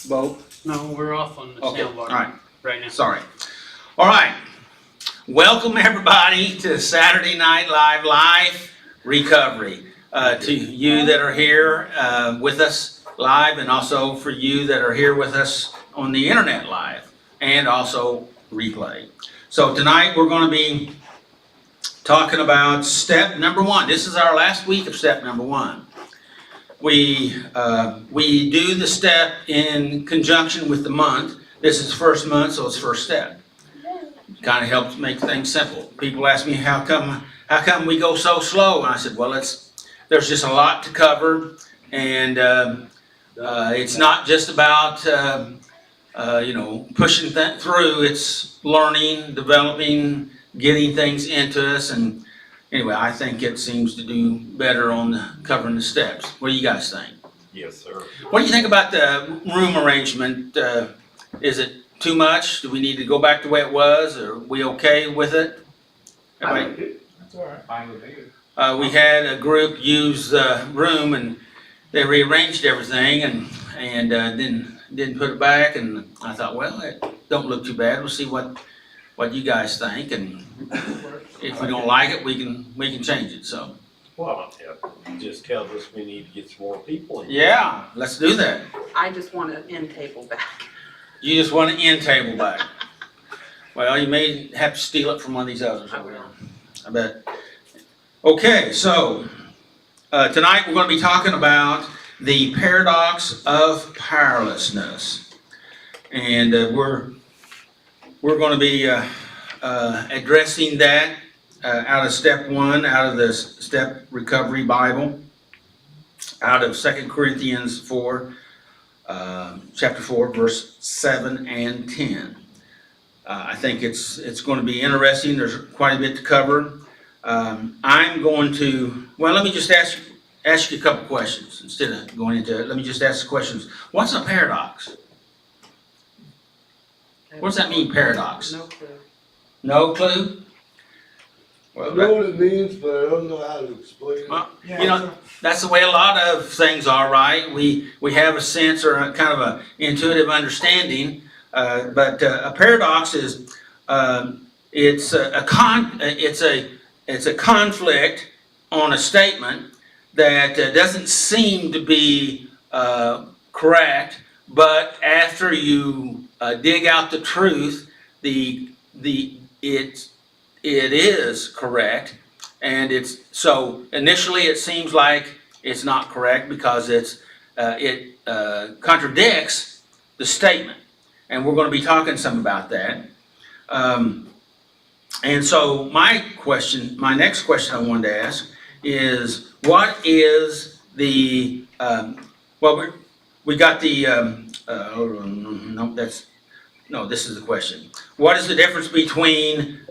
both? No, we're off on the Okay, soundbar all right. right now. Sorry. All right. Welcome everybody to Saturday Night Live Recovery. To you that are here with us live, and also for you that are here with us on the internet live, and also replay. So tonight we're going to be talking about step number one. This is our last week of step number one. We do the step in conjunction with the month. This is first month, so it's first step. Kind of helps make things simple. People ask me how come we go so slow, and I said, well, there's just a lot to cover, and it's not just about pushing through. It's learning, developing, getting things into us, and anyway, I think it seems to do better on covering the steps. What do you guys think? Yes, sir. What do you think about the room arrangement? Is it too much? Do we need to go back to the way it was? Are we okay with it? Everybody? That's all right. Fine with me. We had a group use the room, and they rearranged everything, and didn't put it back. And I thought, well, it don't look too bad. We'll see what you guys think, and if we don't like it, we can change it. So. Well, it just tells us we need to get some more people in. Yeah, let's do that. I just want an end table back. You just want an end table back. Well, you may have to steal it from one of these others over there. I bet. Okay, so tonight we're going to be talking about the paradox of powerlessness, and we're going to be addressing that out of step one, out of the Step Recovery Bible, out of 2 Corinthians 4. Chapter 4, verse 7 and 10. I think it's going to be interesting. There's quite a bit to cover. I'm going to, well, let me just ask you a couple questions instead of going into it. Let me just ask the questions. What's a paradox? What does that mean, paradox? No clue. No clue? I know what it means, but I don't know how to explain it. Well, that's the way a lot of things are, right? We have a sense or a kind of an intuitive understanding, but a paradox is it's a conflict on a statement that doesn't seem to be correct, but after you dig out the truth, it is correct, and so initially it seems like it's not correct because it contradicts the statement, and we're going to be talking some about that. And so my next question I wanted to ask is, what is the we got the this is the question. What is the difference between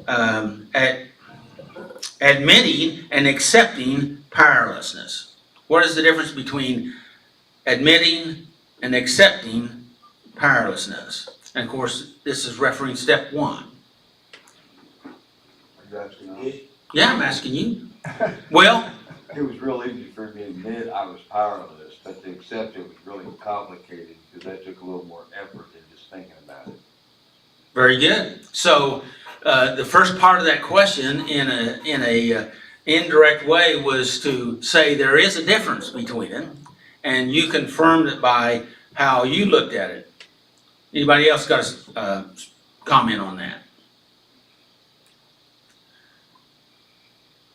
admitting and accepting powerlessness? What is the difference between admitting and accepting powerlessness? And of course, this is referring step one. Yeah, I'm asking you. Well, it was real easy for me to admit I was powerless, but to accept it was really complicated because that took a little more effort than just thinking about it. very good. So the first part of that question, in a indirect way, was to say there is a difference between them, and you confirmed it by how you looked at it. Anybody else got a comment on that?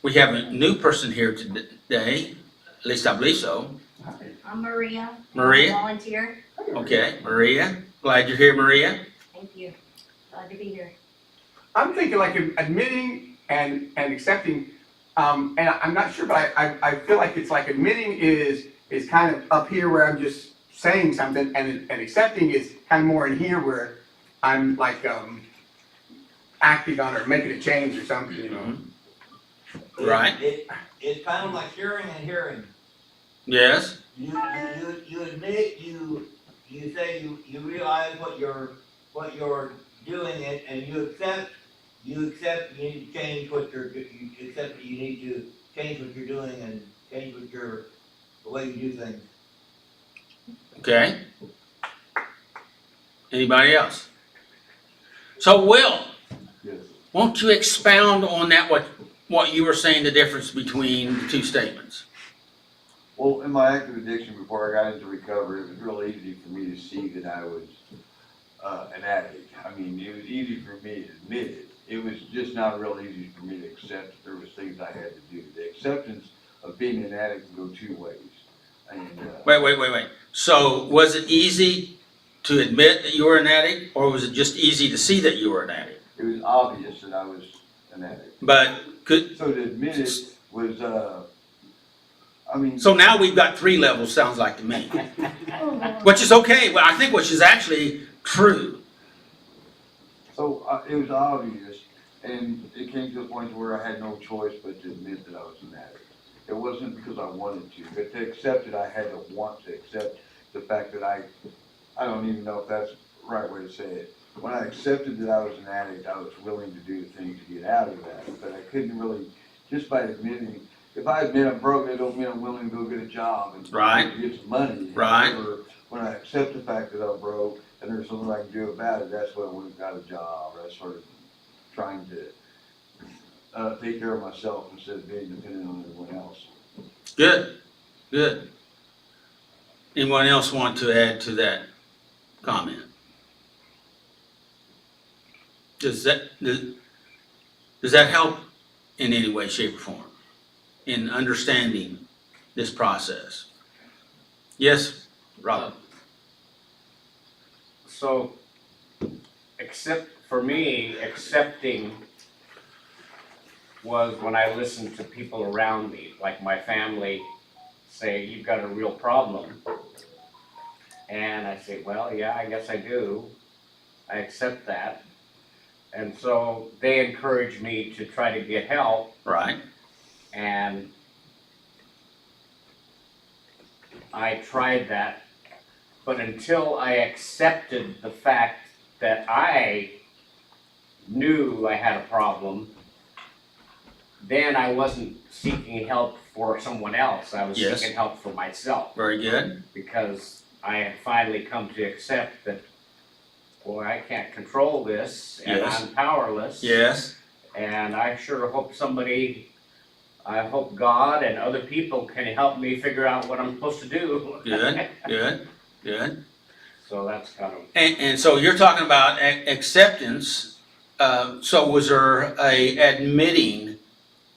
We have a new person here today, at least I believe so. I'm Maria. Maria? I'm a volunteer. Okay, Maria. Glad you're here, Maria. Thank you. Glad to be here. I'm thinking like admitting and accepting, and I'm not sure, but I feel like it's like admitting is kind of up here where I'm just saying something, and accepting is kind of more in here where I'm like acting on or making a change or something, you know. Right. It's kind of like hearing and hearing. Yes. You admit, you say you realize what you're doing, and you accept you need to change what you accept that you need to change what you're doing and change the way you do things. Okay. Anybody else? So Will, Yes. won't you expound on that, what you were saying, the difference between the two statements? Well, in my active addiction, before I got into recovery, it was real easy for me to see that I was an addict. I mean, it was easy for me to admit it. It was just not real easy for me to accept that there was things I had to do. The acceptance of being an addict can go two ways. And, Wait. So was it easy to admit that you were an addict, or was it just easy to see that you were an addict? it was obvious that I was an addict. But So to admit it was, I mean. so now we've got 3 levels, sounds like to me. Which is okay, well, I think which is actually true. So it was obvious, and it came to a point where I had no choice but to admit that I was an addict. It wasn't because I wanted to, but to accept it, I had to want to accept the fact that I don't even know if that's the right way to say it. When I accepted that I was an addict, I was willing to do the things to get out of that, but I couldn't really, just by admitting, if I admit I'm broke, it don't mean I'm willing to go get a job and Right. get some money. Right. Or when I accept the fact that I'm broke and there's something I can do about it, that's when I went and got a job. That's sort of trying to take care of myself instead of being dependent on everyone else. Good. Anyone else want to add to that comment? Does that help in any way, shape, or form in understanding this process? Yes, Robert? So, for me, accepting was when I listened to people around me, like my family, say, "You've got a real problem." And I say, "Well, yeah, I guess I do. I accept that." And so they encourage me to try to get help, Right. and I tried that. But until I accepted the fact that I knew I had a problem, then I wasn't seeking help for someone else. I was Yes. seeking help for myself, Very good. because I had finally come to accept that, boy, I can't control this, and Yes. I'm powerless. Yes. And I sure hope I hope God and other people can help me figure out what I'm supposed to do. Good. So that's kind of, And so you're talking about acceptance. So was there a admitting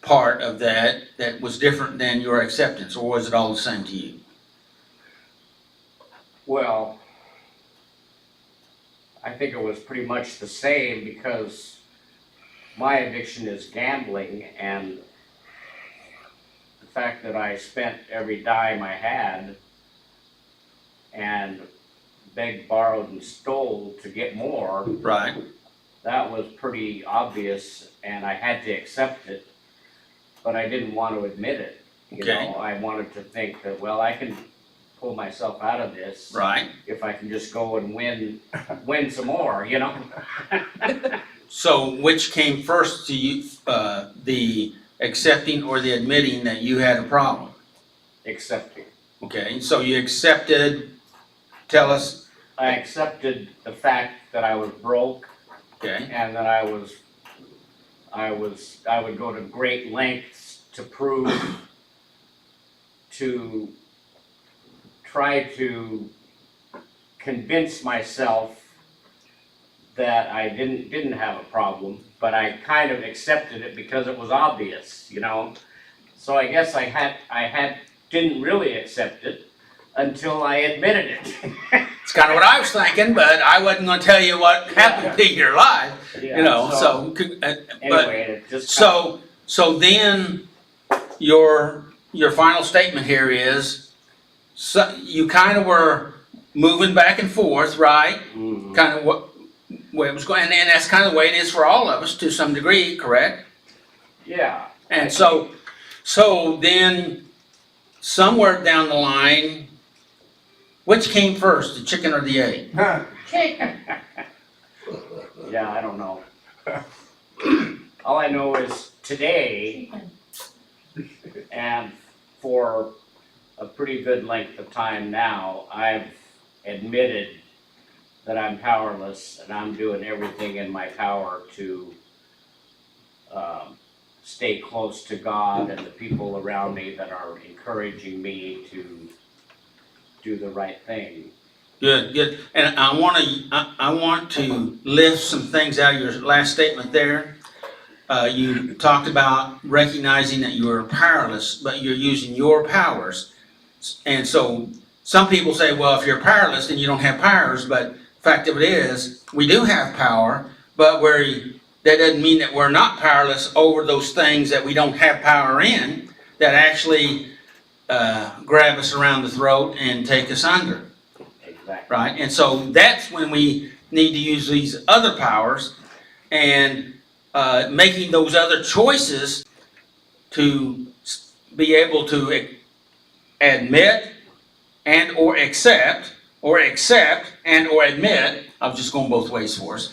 part of that was different than your acceptance, or was it all the same to you? well, I think it was pretty much the same, because my addiction is gambling, and the fact that I spent every dime I had and begged, borrowed, and stole to get more, Right. that was pretty obvious, and I had to accept it, but I didn't want to admit it. You Okay. know, I wanted to think that, well, I can pull myself out of this Right. if I can just go and win some more, you know? So which came first to you, the accepting or the admitting that you had a problem? Accepting. Okay, so you accepted, tell us, I accepted the fact that I was broke, okay, and that I would go to great lengths to prove, to try to convince myself that I didn't have a problem, but I kind of accepted it because it was obvious, you know? So I guess I didn't really accept it until I admitted it. it's kind of what I was thinking, but I wasn't gonna tell you what happened in your life, you know, so, but, Anyway, it just so then, your final statement here is, so, you kind of were moving back and forth, right? Mhm. Kind of what way it was going, and that's kind of the way it is for all of us to some degree, correct? Yeah. And so then, somewhere down the line, which came first, the chicken or the egg? Chicken. Yeah, I don't know. All I know is today, Chicken. and for a pretty good length of time now, I've admitted that I'm powerless and I'm doing everything in my power to stay close to God and the people around me that are encouraging me to do the right thing. Good, good. And I want to lift some things out of your last statement there. You talked about recognizing that you are powerless, but you're using your powers. And so some people say, well, if you're powerless, then you don't have powers. But the fact of it is, we do have power, but that doesn't mean that we're not powerless over those things that we don't have power in, that actually grab us around the throat and take us under. Exactly. Right? And so that's when we need to use these other powers and making those other choices to be able to admit and or accept and or admit. I was just going both ways for us.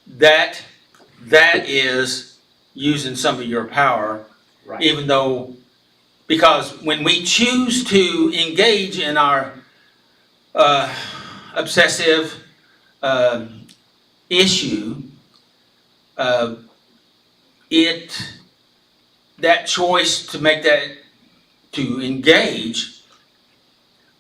That is using some of your power, Right. even though, because when we choose to engage in our obsessive issue, that choice to make that, to engage,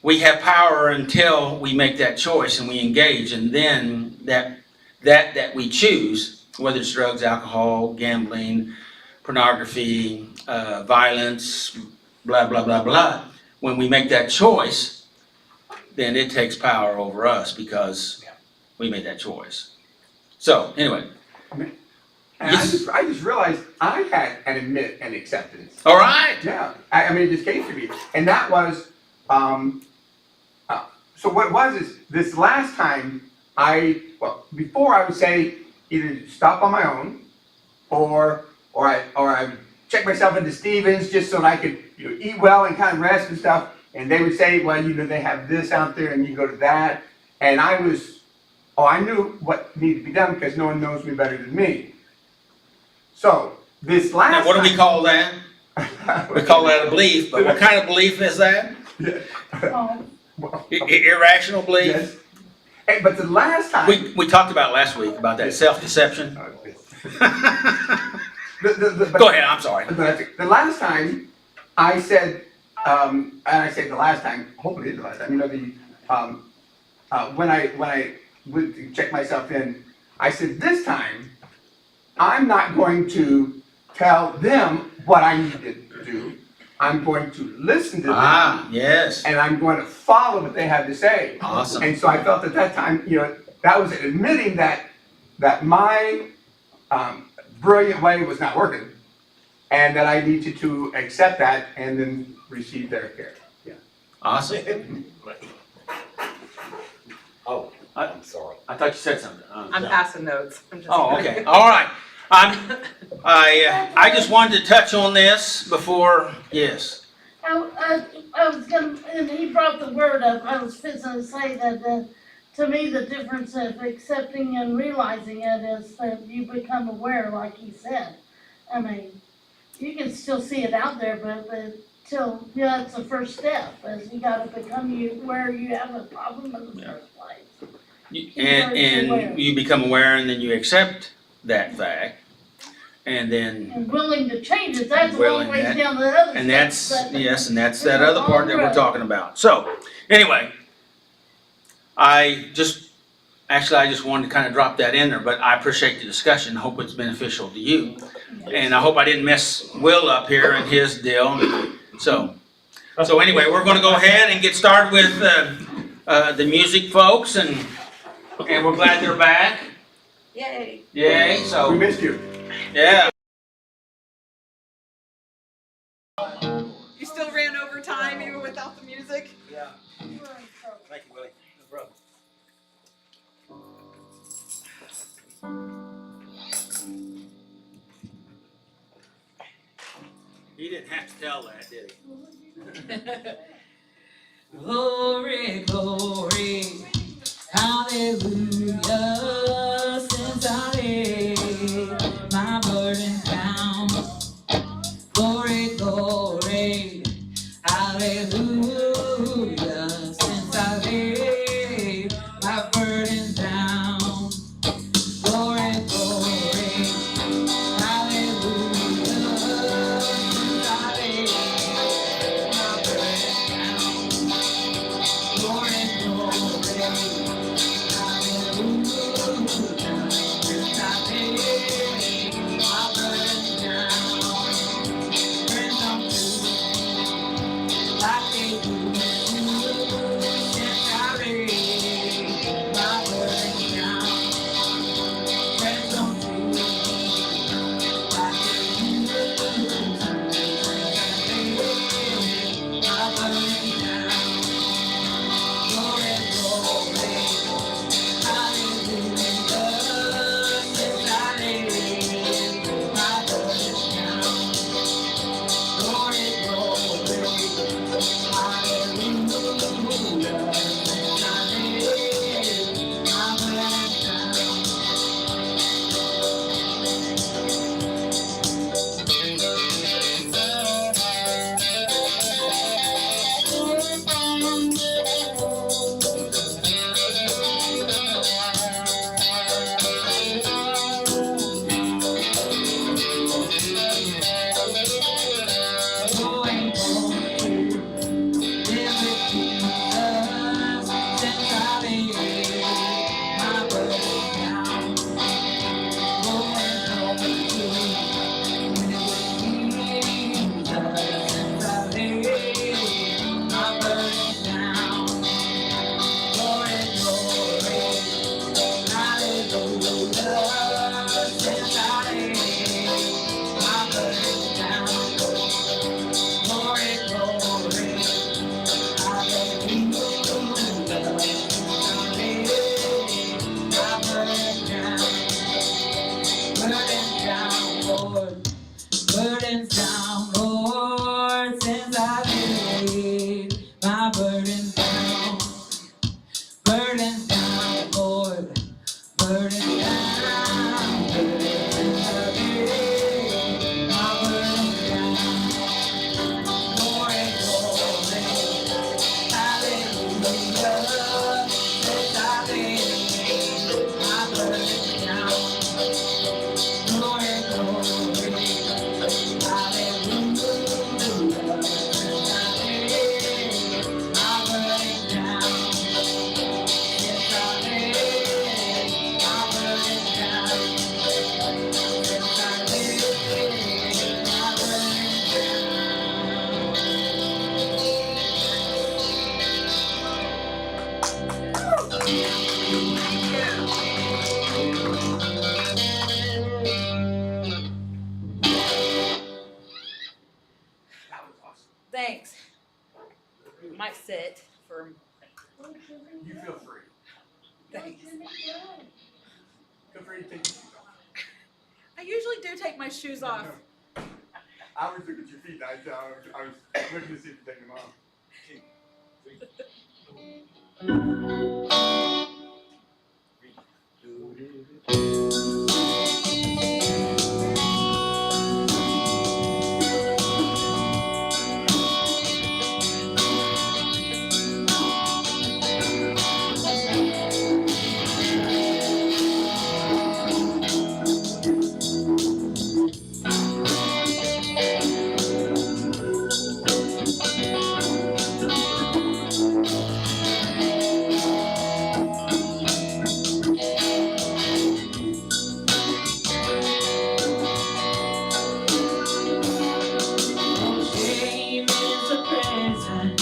we have power until we make that choice and we engage, and then that we choose, whether it's drugs, alcohol, gambling, pornography, violence, blah, blah, blah, blah. When we make that choice, then it takes power over us because we made that choice. So, anyway. And Yes. I just realized I had an admit and acceptance. All right. Yeah, I mean, it just came to me, and that was, so what it was is, this last time, before I would say either stop on my own, or I would check myself into Stevens just so that I could, eat well and kind of rest and stuff, and they would say, well, they have this out there, and you go to that, and I knew what needed to be done because no one knows me better than me. So, this last Now, what do we time- call that? We call that a belief, but what kind of belief is that? Oh, Irrational belief? Yes. But the last time. We talked about last week about that self-deception. But Go ahead, I'm sorry. the last time I said, and I say the last time, hopefully it's the last time, when I would check myself in, I said, this time, I'm not going to tell them what I need to do. I'm going to listen to them. Ah, yes. And I'm going to follow what they have to say. Awesome. And so I felt at that time, that was admitting that my brilliant way was not working, and that I needed to accept that and then receive their care. Yeah. Awesome. Oh, I'm sorry. I thought you said something. I'm passing notes. I'm just. Oh, okay. All right. I just wanted to touch on this before. Yes. I was gonna, and he brought the word up, I was fixing to say that, to me, the difference of accepting and realizing it is that you become aware, like he said. I mean, you can still see it out there, but that's the first step, is you gotta become aware you have a problem in the first place. And you become aware, and then you accept that fact, and then. And willing to change it, that's a Willing long ways that- down the other And steps, that's, but- yes, and that's that other part that we're talking about. So, anyway, I just wanted to kind of drop that in there, but I appreciate the discussion. Hope it's beneficial to you. And I hope I didn't mess Will up here and his deal. So anyway, we're gonna go ahead and get started with, the music folks, and we're glad they're back. Yay. Yay, We so, missed you. yeah. You still ran over time even without the music? Yeah. Thank you, Willie. No problem. He didn't have to tell that, did he? Glory, glory, hallelujah, since I laid my burden down. Glory, glory, hallelujah, since I laid burdens down, Lord, burdens down, burdens away, my burdens down. Glory, glory, hallelujah, yes, I lay my burdens down. Glory, glory, hallelujah, yes, I lay my burdens down. Yes, I lay my burdens down. Yes, I lay my burdens That was awesome. Thanks. Might sit for, You feel free. thanks. Feel free to take your shoes off. I usually do take my shoes off. I always look at your feet. I was looking to see if you take them off. Shame is a prison,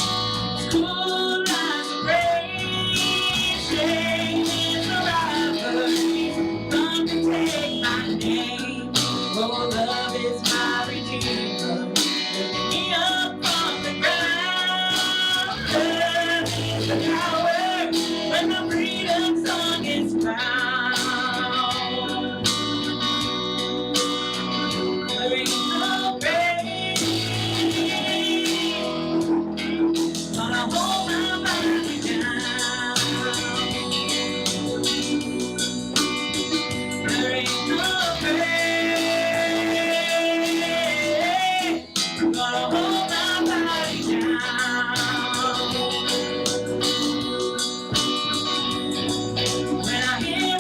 school as a grave. Shame is a robber, come to take my name. Oh, love is my redeemer, lifting me up from the ground. Love is the power when the freedom song is found. There ain't no grave gonna hold my body down. There ain't no grave gonna hold my body down. When I hear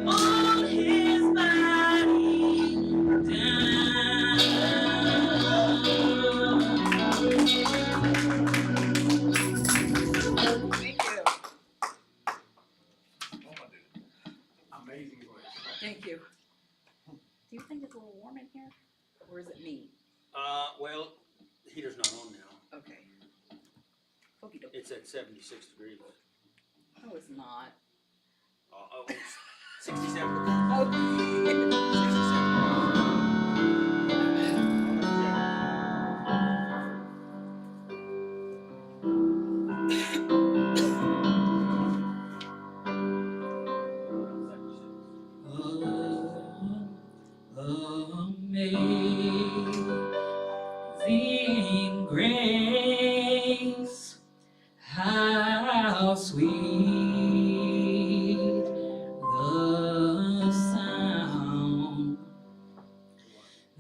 all his body down. Thank you. Amazing voice. Thank you. Do you think it's a little warm in here? Or is it me? Well, the heater's not on now. Okay. Okie dokie. It's at 76 degrees. No, it's not. Oh, it's 67 degrees. Oh. 67 Amazing grace, how sweet the sound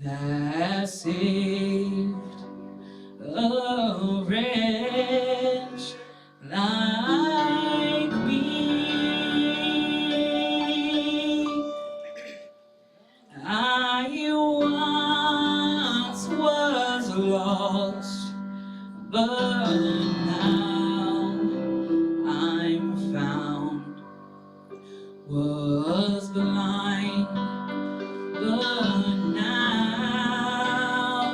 that saved a wretch like me. I once was lost, but now I'm found. Was blind, but now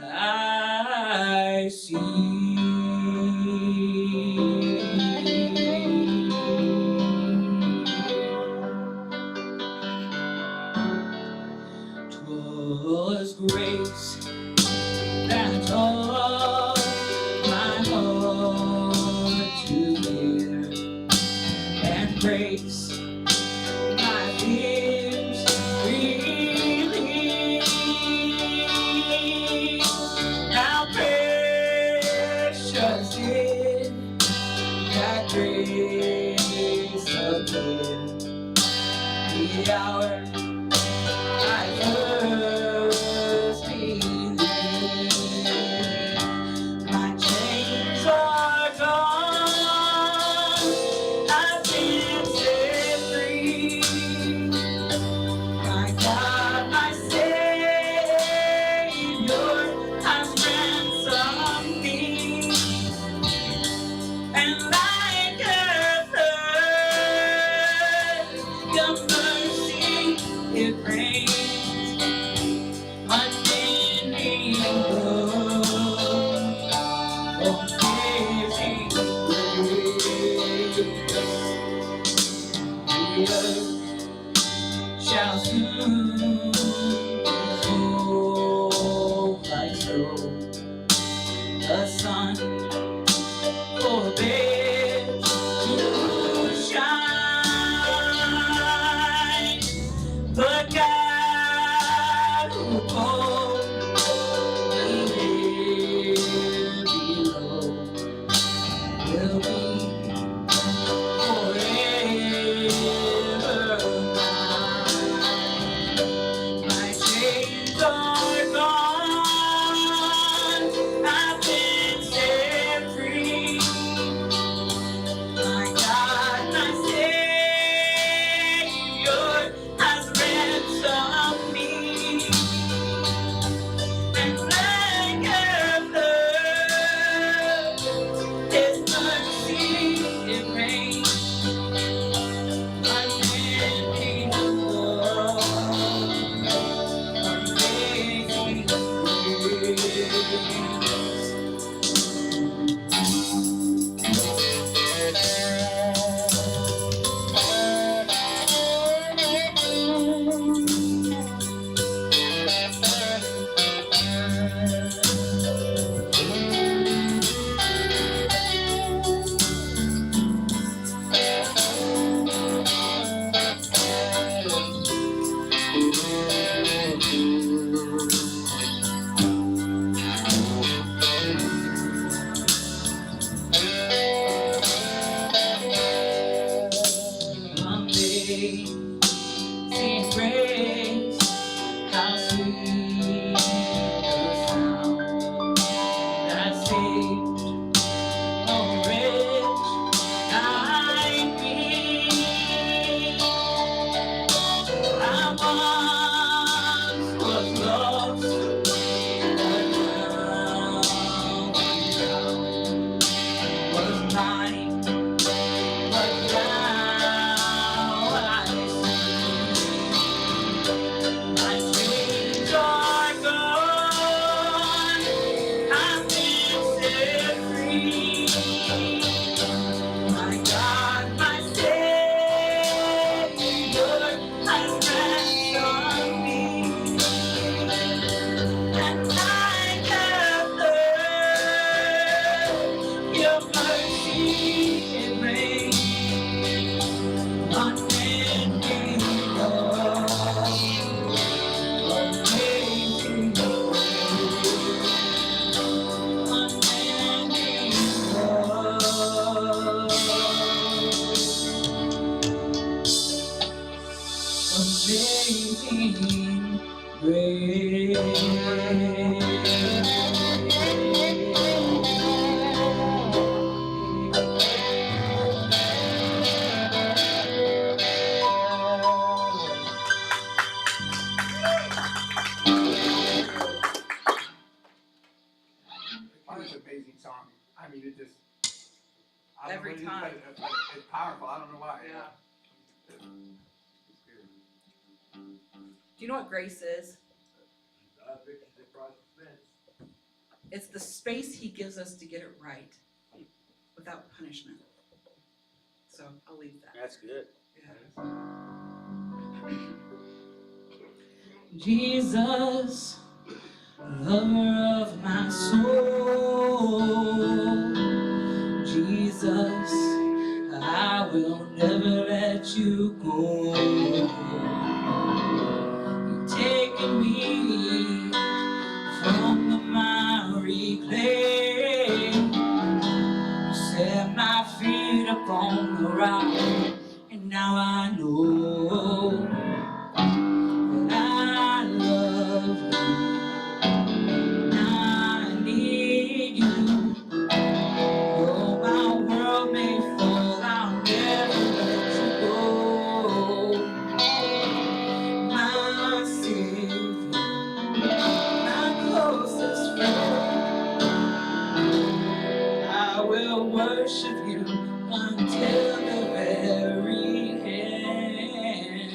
I see. 'Twas grace that taught my heart to hear, and grace my fears relieve. How precious did that grace appear the hour I first believed. My chains are gone, I've been set free. My God, my Savior has ransomed me, and like a flood, your mercy Oh, it's an amazing song. I mean, it just. I don't know Every what it is, time. but it's powerful. I don't know why. Yeah. It's good. Do you know what grace is? I picture the cross fence. It's the space he gives us to get it right without punishment. So I'll leave that. That's good. Jesus, lover of my soul, Jesus, I will never let you go. You've taken me from the miry clay, you set my feet upon the rock, and now I know I love you, I need you. Though my world may fall, I'll never let you go. My Savior, my closest friend, I will worship you until the very end.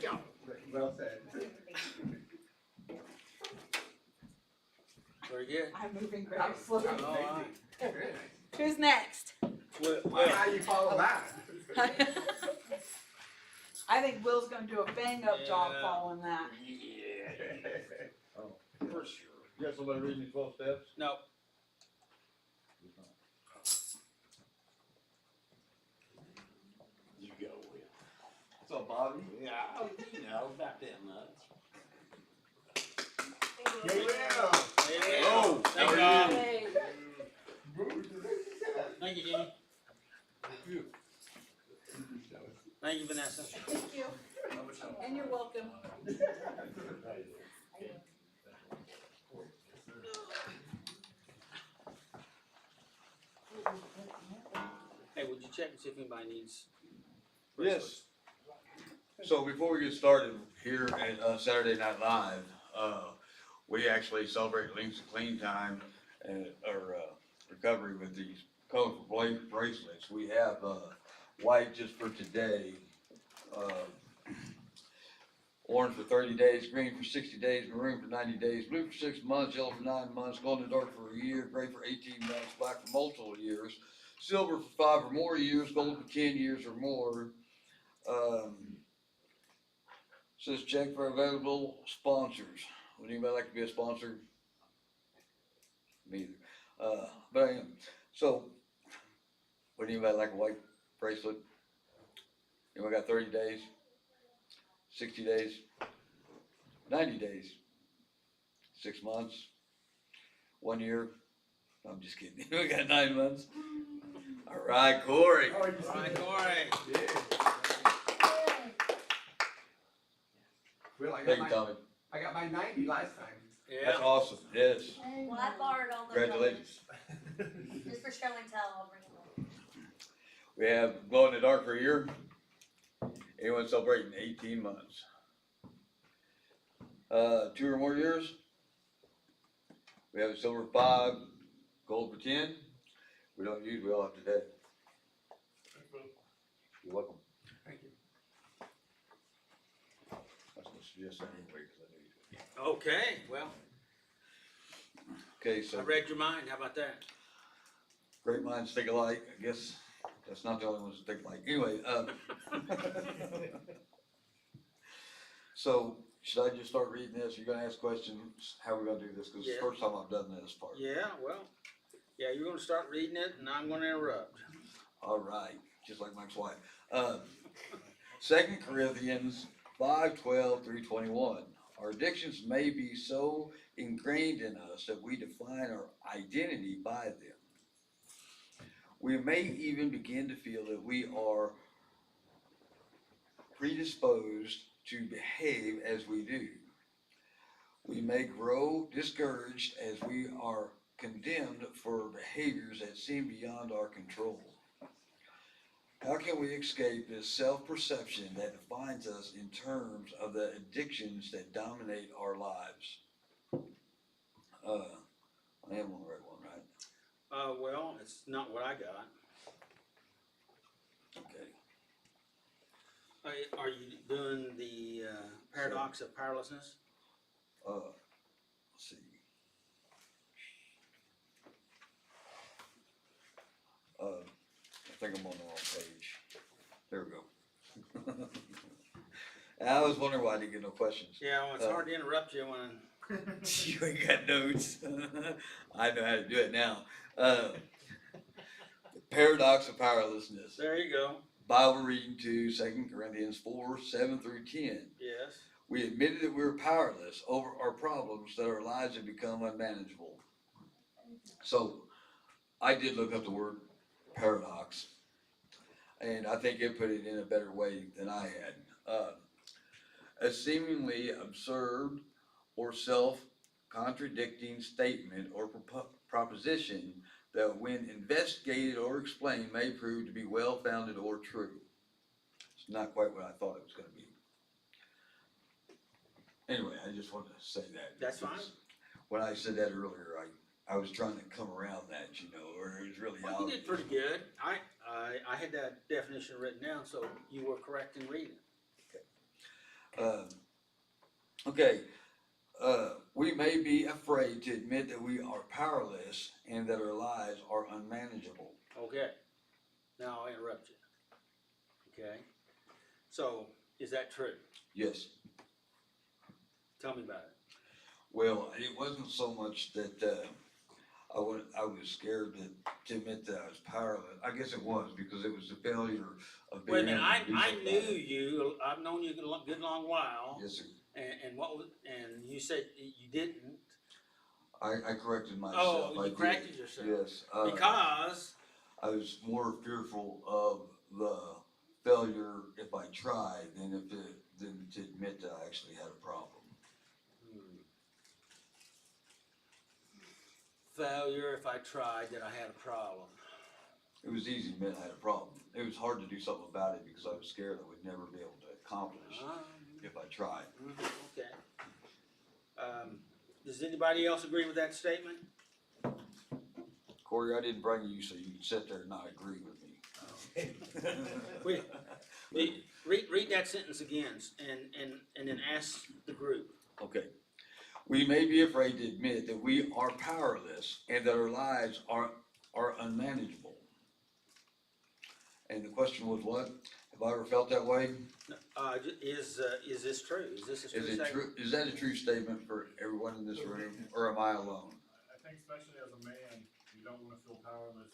y'all. Well said. Very good. I'm moving That very was slowly. amazing. Very nice. Who's next? How do you follow that? I think Will's gonna do a bang-up job Yeah. following that. Oh, for sure. You got somebody reading the 12 steps? No, You go with. What's up, Bobby? Yeah, you know, about that much. Hey, Will. oh, thank God. Hey. Thank you, Jimmy. Thank you, Vanessa. Thank you. And you're welcome. Hey, would you check and see if anybody needs? Yes. So before we get started here at Saturday Night Live, we actually celebrate Links of Clean Time and our recovery with these colorful bracelets. We have white just for today, orange for 30 days, green for 60 days, maroon for 90 days, blue for 6 months, yellow for 9 months, glow in the dark for a year, gray for 18 months, black for multiple years, silver for 5 or more years, gold for 10 years or more. Says check for available sponsors. Would anybody like to be a sponsor? Me either. But I am. So, would anybody like a white bracelet? Anybody got 30 days? 60 days? 90 days? 6 months? 1 year? I'm just kidding. We got 9 months. All right, Corey. Oh, you see All right, that? Corey. Yeah. Will, Thank you, Tommy. I got my 90 last time. That's Yeah. awesome. Yes. Amen. Well, I borrowed all those. Congratulations. others. Just for show and tell, I'll bring them. We have glow in the dark for a year. Anyone celebrating 18 months? 2 or more years. We have a silver 5, gold for 10. We don't use, we all have today. You're welcome. Thank you. I was gonna suggest that anyway, because I know you do. Okay, well, Okay, I so read your mind. How about that? great minds think alike. I guess that's not the only ones that think alike. Anyway, so should I just start reading this? You're gonna ask questions. How are we gonna do this? Because it's the Yeah. first time I've done this part. Yeah, well, yeah, you're gonna start reading it and I'm gonna interrupt. All right, just like Mike's wife. 2 Corinthians 5:12 through 21. Our addictions may be so ingrained in us that we define our identity by them. We may even begin to feel that we are predisposed to behave as we do. We may grow discouraged as we are condemned for behaviors that seem beyond our control. How can we escape this self-perception that defines us in terms of the addictions that dominate our lives? I am on the right one, right? Well, it's not what I got. Okay. Are you doing the paradox of powerlessness? Let's see. I think I'm on the wrong page. There we go. I was wondering why I didn't get no questions. Yeah, well, it's hard to interrupt you when. You ain't got notes. I know how to do it now. The paradox of powerlessness. There you go. Bible reading to 2 Corinthians 4, 7 through 10. Yes. We admitted that we were powerless over our problems, that our lives had become unmanageable. So I did look up the word paradox, and I think it put it in a better way than I had. A seemingly absurd or self-contradicting statement or proposition that when investigated or explained may prove to be well-founded or true. It's not quite what I thought it was going to be. Anyway, I just wanted to say that. That's fine. When I said that earlier, I was trying to come around that, or it was really Well, you obvious. did pretty good. I had that definition written down, so you were correct in reading. Okay, we may be afraid to admit that we are powerless and that our lives are unmanageable. Okay, now I'll interrupt you. Okay, so is that true? Yes. Tell me about it. Well, it wasn't so much that I was scared to admit that I was powerless. I guess it was because it was the failure of being Wait a minute, able to do I something knew about it. you, I've known you a good long while, Yes, sir. and what was, and you said you didn't. I corrected myself. Oh, I you did. corrected yourself. Yes. Because, I was more fearful of the failure if I tried than to admit that I actually had a problem. failure if I tried that I had a problem. It was easy to admit I had a problem. It was hard to do something about it because I was scared I would never be able to accomplish if I tried. Okay. Does anybody else agree with that statement? Corey, I didn't bring you so you could sit there and not agree with me. Read that sentence again and then ask the group. Okay. We may be afraid to admit that we are powerless and that our lives are unmanageable. And the question was what? Have I ever felt that way? Is this true? Is this a true Is it statement? true? Is that a true statement for everyone in this room, or am I alone? I think especially as a man, you don't wanna feel powerless,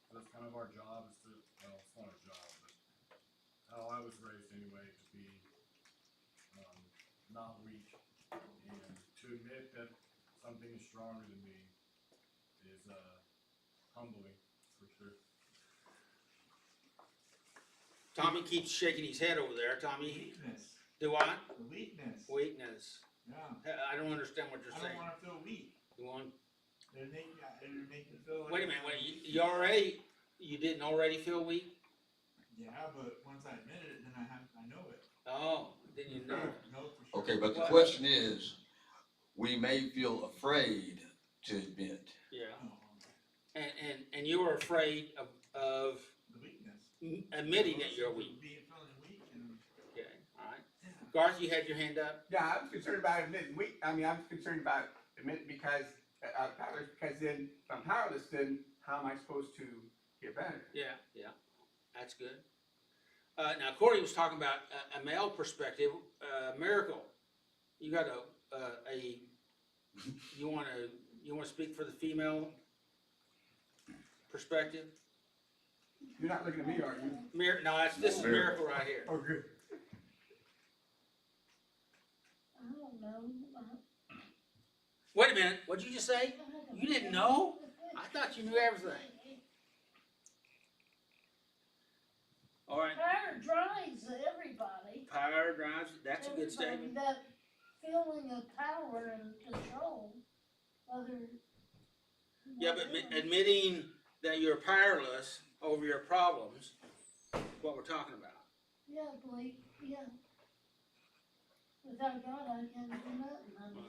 that's kind of our job is to, well, it's not our job, but how I was raised anyway, to be, not weak. And to admit that something is stronger than me is, humbling, for sure. Tommy keeps shaking his head over there. Tommy, Weakness, do what? the weakness, Weakness. yeah. I don't understand what you're I don't saying. wanna feel weak. You want? It'll make me feel like. Wait a minute. You didn't already feel weak? Yeah, but once I admitted it, then I know it. Oh, then you know. No, for sure. Okay, but the Well- question is, we may feel afraid to admit. Yeah. Oh, And you were afraid of the weakness. admitting that you're weak. Feeling weak and, Okay, all right. yeah. Garth, you had your hand up? Yeah, I was concerned about admitting weak, I mean, I'm concerned about admitting because, powerless, because then, if I'm powerless, then how am I supposed to get better? Yeah, that's good. Now Corey was talking about a male perspective, Miracle. You got you wanna speak for the female perspective? You're not looking at me, are you? No, this is Miracle right here. Oh, good. I don't know. Wait a minute, what'd you just say? You didn't know? I thought you knew everything. All right, Power drives everybody. power drives, that's a good Everybody, statement. that feeling of power and control, whether. Yeah, but admitting that you're powerless over your problems, is what we're talking about. Yeah, believe, yeah. Without God, I can't do nothing, I mean.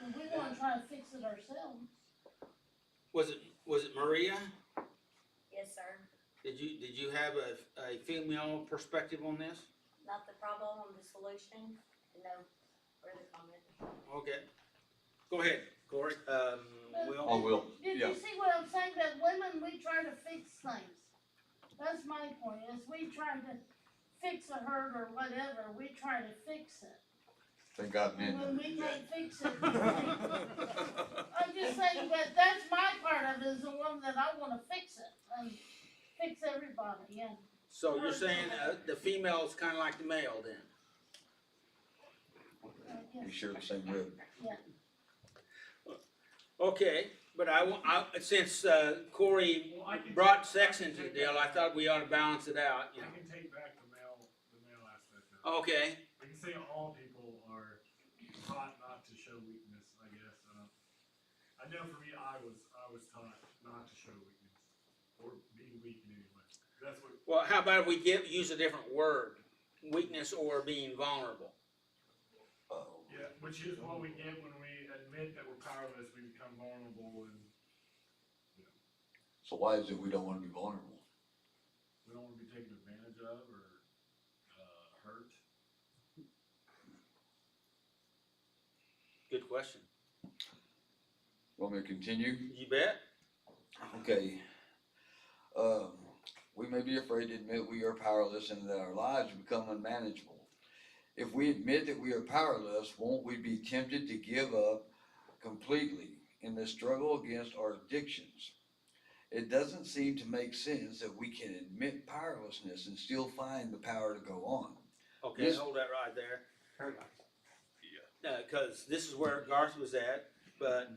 And we wanna try to fix it ourselves. Was it Maria? Yes, sir. Did you have a female perspective on this? Not the problem, the solution. No further comment. Okay. Go ahead, Corey. Will? Oh, Will, Did yeah. you see what I'm saying, that women, we try to fix things? That's my point, is we try to fix a hurt or whatever, we try to fix it. Thank God men And when don't we do can't that. fix it, we think. I'm just saying that that's my part of it, is the one that I wanna fix it, and fix everybody, yeah. So you're saying the female's kind of like the male then? I We guess. share the same rib. Okay, but since Corey Well, I can brought take- sex I can into the take deal, that I thought we ought to balance it out, you I know. can take back the male aspect of it. Okay, I can say all people are taught not to show weakness, I guess. I know for me, I was taught not to show weakness, or being weak in any way. That's what, well, how about if we use a different word? Weakness or being vulnerable? Uh-oh. yeah, which is what we get when we admit that we're powerless, we become vulnerable and, So why is it we don't want to be vulnerable? we don't wanna be taken advantage of, or, good question. Want me to continue? You bet. Okay. We may be afraid to admit we are powerless and that our lives become unmanageable. If we admit that we are powerless, won't we be tempted to give up completely in the struggle against our addictions? It doesn't seem to make sense that we can admit powerlessness and still find the power to go on. Okay, Yes. hold that right there. Very nice. Because this is where Garth was at, but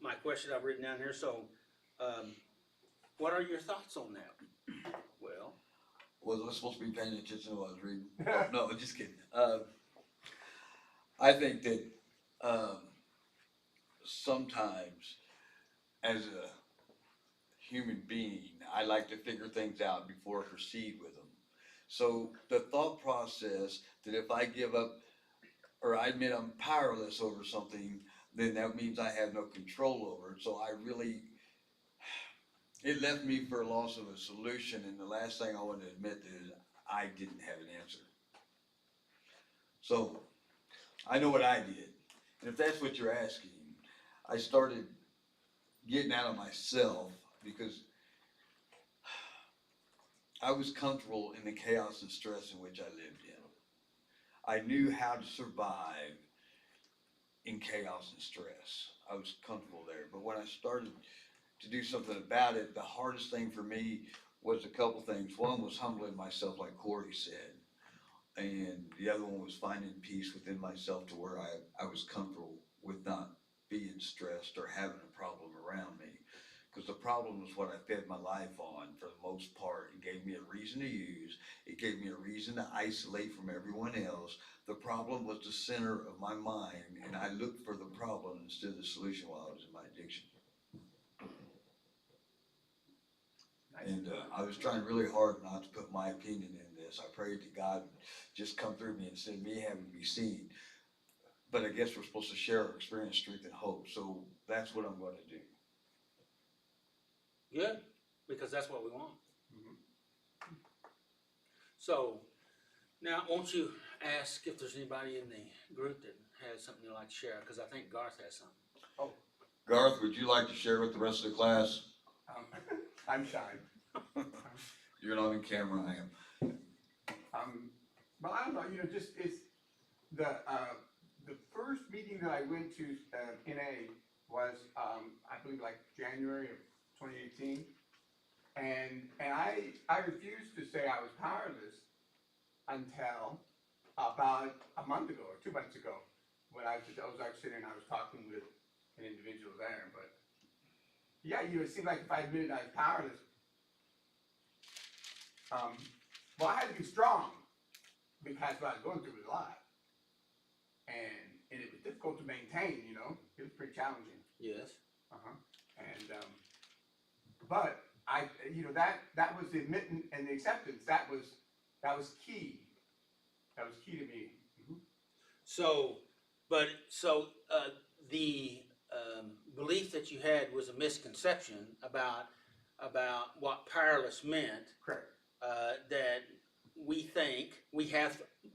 my question I've written down here, so what are your thoughts on that? Well, Was I supposed to be paying attention to what I was reading? Oh, no, just kidding. I think that sometimes as a human being, I like to figure things out before I proceed with them. So the thought process that if I give up or I admit I'm powerless over something, then that means I have no control over it. So it left me for a loss of a solution, and the last thing I want to admit is I didn't have an answer. So I know what I did, and if that's what you're asking, I started getting out of myself because I was comfortable in the chaos and stress in which I lived in. I knew how to survive in chaos and stress. I was comfortable there, but when I started to do something about it, the hardest thing for me was a couple things. One was humbling myself, like Corey said, and the other one was finding peace within myself to where I was comfortable with not being stressed or having a problem around me. Because the problem was what I fed my life on for the most part. It gave me a reason to use. It gave me a reason to isolate from everyone else. The problem was the center of my mind, and I looked for the problem instead of the solution while I was in my addiction. And I was trying really hard not to put my opinion in this. I prayed that God would just come through me instead of me having to be seen. But I guess we're supposed to share our experience, strength, and hope. So that's what I'm going to do. good, because that's what we want. Mhm. So now, won't you ask if there's anybody in the group that has something you'd like to share? Because I think Garth has something. Garth, would you like to share with the rest of the class? I'm shy. You're not in camera, I am. Well, I don't know, just, it's, the first meeting that I went to, NA was, I believe like January of 2018. And I refused to say I was powerless until about a month ago or 2 months ago, when I was actually sitting and I was talking with an individual there, but yeah, it seemed like if I admitted I was powerless, well, I had to be strong because what I was going through was a lot. And it was difficult to maintain, it was pretty challenging. Yes. And, but that was the admitting and the acceptance, that was key. That was key to me. So, the belief that you had was a misconception about what powerless meant. Correct. That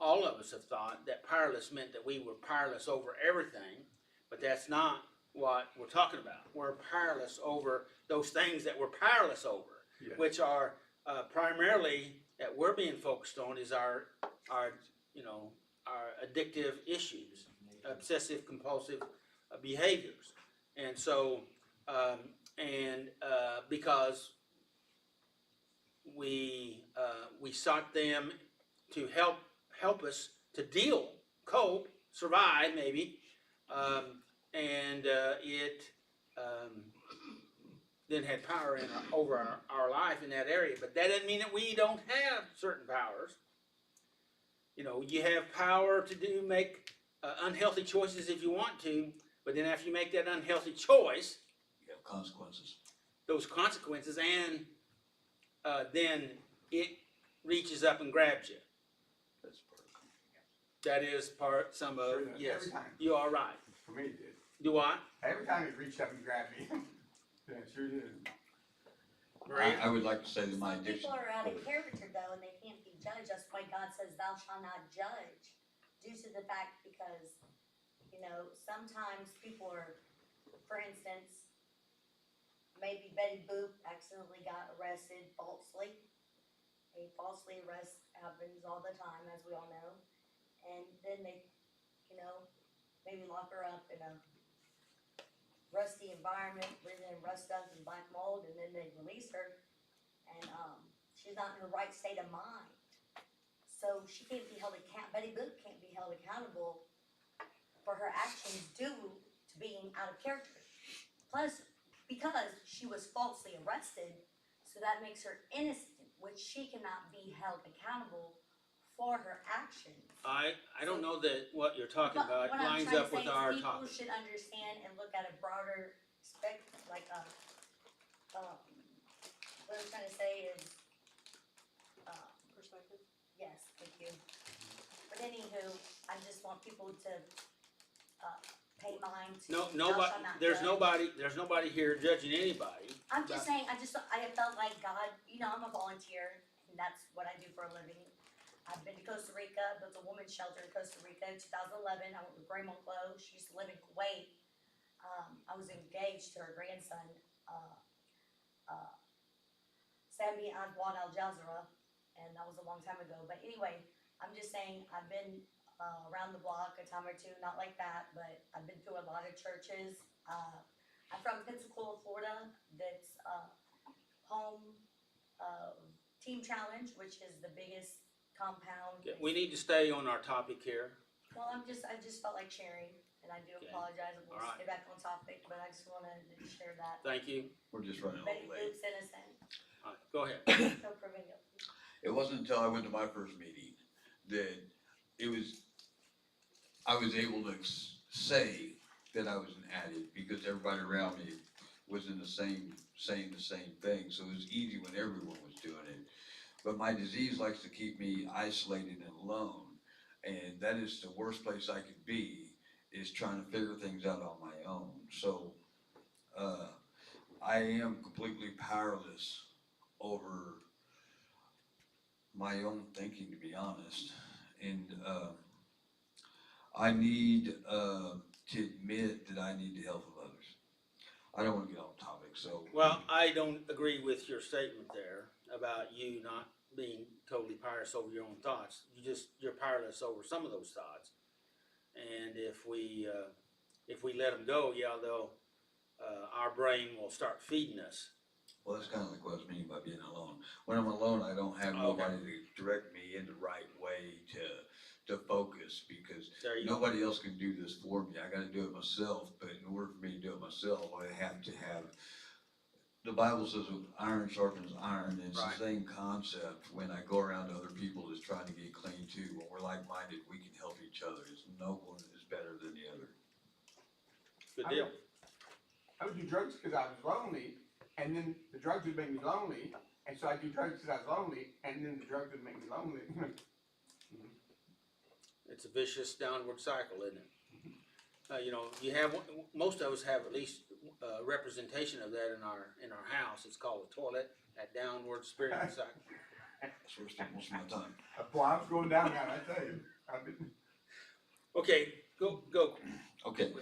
all of us have thought that powerless meant that we were powerless over everything, but that's not what we're talking about. We're powerless over those things that we're powerless over, Yes. which are primarily that we're being focused on is our addictive issues, obsessive compulsive behaviors, and so because we sought them to help us to cope, survive maybe, and it then had power over our life in that area. But that doesn't mean that we don't have certain powers. You have power to make unhealthy choices if you want to, but then after you make that unhealthy choice, You have consequences. those consequences, and then it reaches up and grabs you. That's part of it. That is some of, Sure, yes, every time. you are right. For me, it did. Do what? Every time it reached up and grabbed me. Yeah, it sure did. Maria? I would like to say that my Some addiction. people are out of character though, and they can't be judged. That's why God says, "Thou shalt not judge," due to the fact because You know, sometimes people are, for instance, maybe Betty Boop accidentally got arrested falsely. A falsely arrest happens all the time, as we all know. And then they, you know, maybe lock her up in a rusty environment, breathing in rust dust and black mold, and then they release her. And she's not in her right state of mind. So she can't be held Betty Boop can't be held accountable for her actions due to being out of character. Plus, because she was falsely arrested, so that makes her innocent, which she cannot be held accountable for her actions. I don't know that what you're talking But about what I'm lines trying up to say with is our people topic. should understand and look at a broader what I'm trying to say is, Perspective. yes, thank you. But anywho, I just want people to, pay mind to. No, thou shalt nobody, not there's nobody here judging anybody. I'm just saying, I have felt like God, you know, I'm a volunteer, and that's what I do for a living. I've been to Costa Rica, built a women's shelter in Costa Rica in 2011. I went with Grandma Chloe. She used to live in Kuwait. I was engaged to her grandson, Sami Anwar Al Jazeera, and that was a long time ago. But anyway, I'm just saying, I've been around the block a time or two, not like that, but I've been through a lot of churches. I'm from Pensacola, Florida. That's home Team Challenge, which is the biggest compound. Yeah, we need to stay on our topic here. Well, I just felt like sharing, and I do Okay. apologize, and we'll All right. get back on topic, but I just wanted to share that. Thank you. We're just running a Betty little late. Boop's innocent, All right, go ahead. so prevent it. It wasn't until I went to my first meeting that I was able to say that I was an addict because everybody around me was in saying the same thing. So it was easy when everyone was doing it. But my disease likes to keep me isolated and alone. And that is the worst place I could be, is trying to figure things out on my own. So I am completely powerless over my own thinking, to be honest. And I need to admit that I need the help of others. I don't want to get off topic, so. Well, I don't agree with your statement there about you not being totally powerless over your own thoughts. You're powerless over some of those thoughts. And if we let them go, our brain will start feeding us. Well, that's kind of like what I was meaning by being alone. When I'm alone, I don't have nobody to direct me in the right way to focus, because nobody else can do this for me. I gotta do it myself, but in order for me to do it myself, I have to have, the Bible says iron sharpens iron, and it's the same concept when I go around to other people that's trying to get clean too. When we're like-minded, we can help each other. No one is better than the other. Good deal. I would do drugs because I was lonely, and then the drugs would make me lonely, and so I do drugs because I was lonely, and then the drugs would make me lonely. It's a vicious downward cycle, isn't it? Most of us have at least representation of that in our house. It's called a toilet, that downward spiraling cycle. That's where I spend most of my time. Boy, I was going down that, I tell you. I've been. Okay, go. Okay,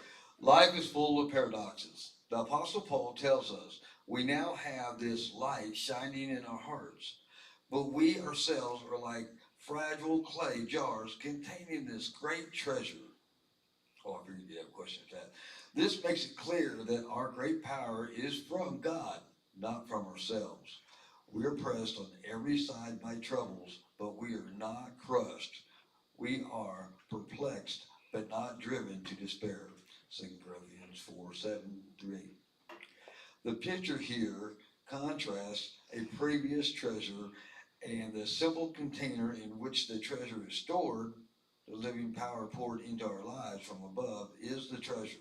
life is full of paradoxes. The Apostle Paul tells us we now have this light shining in our hearts, but we ourselves are like fragile clay jars containing this great treasure. Oh, I figured you have a question for that. This makes it clear that our great power is from God, not from ourselves. We are pressed on every side by troubles, but we are not crushed. We are perplexed, but not driven to despair. 2 Corinthians 4:7-8. The picture here contrasts a previous treasure and the simple container in which the treasure is stored. The living power poured into our lives from above is the treasure.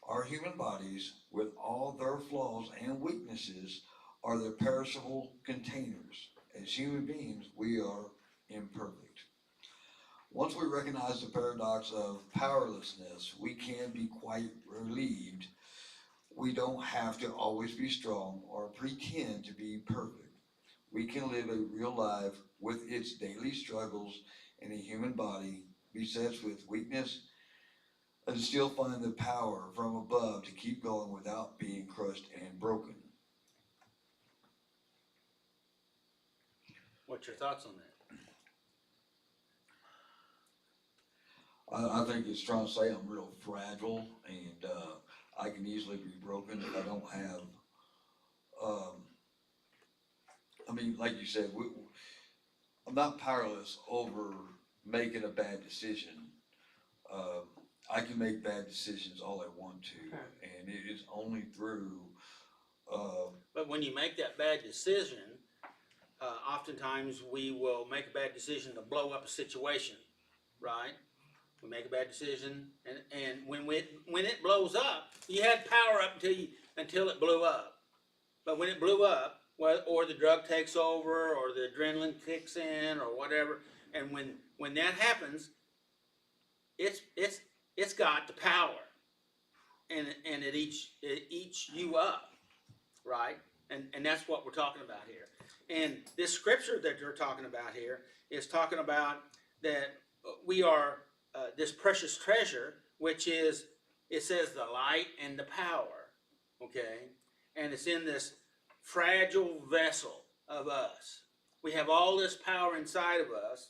Our human bodies, with all their flaws and weaknesses, are the perishable containers. As human beings, we are imperfect. Once we recognize the paradox of powerlessness, we can be quite relieved. We don't have to always be strong or pretend to be perfect. We can live a real life with its daily struggles in a human body beset with weakness, and still find the power from above to keep going without being crushed and broken. What's your thoughts on that? I think it's trying to say I'm real fragile and I can easily be broken if I don't have, I mean, like you said, I'm not powerless over making a bad decision. I can make bad decisions all I want to, and it is only through. But when you make that bad decision, oftentimes we will make a bad decision to blow up a situation, right? We make a bad decision, and when it blows up, you had power up until it blew up. But when it blew up, well, or the drug takes over, or the adrenaline kicks in, or whatever, and when that happens, it's got the power, and it eats you up, right? And that's what we're talking about here. And this scripture that you're talking about here is talking about that we are this precious treasure, which is, it says the light and the power, okay? And it's in this fragile vessel of us. We have all this power inside of us,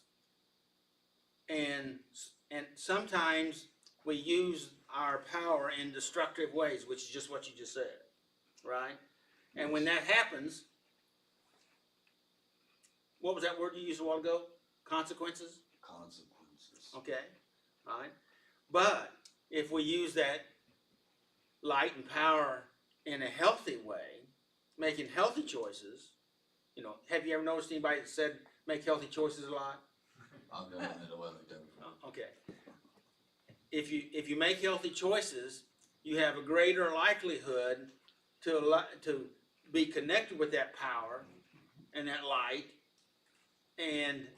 and sometimes we use our power in destructive ways, which is just what you just said, right? And when that happens, what was that word you used a while ago? Consequences? Consequences. Okay, right? But if we use that light and power in a healthy way, making healthy choices, have you ever noticed anybody that said make healthy choices a lot? I've never met a way like that before. Okay. If you make healthy choices, you have a greater likelihood to be connected with that power and that light, and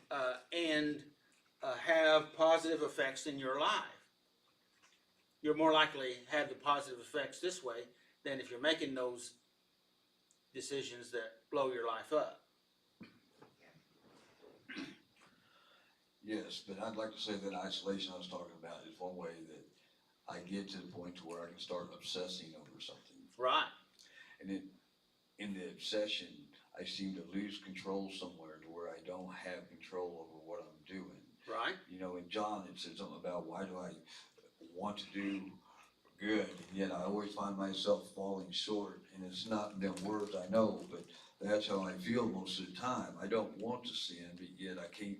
have positive effects in your life. You're more likely to have the positive effects this way than if you're making those decisions that blow your life up. Yes, but I'd like to say that isolation I was talking about is one way that I get to the point to where I can start obsessing over something. Right. And in the obsession, I seem to lose control somewhere to where I don't have control over what I'm doing. Right. In John, it said something about why do I want to do good, and yet I always find myself falling short. And it's not in them words, I know, but that's how I feel most of the time. I don't want to sin, but yet I can't.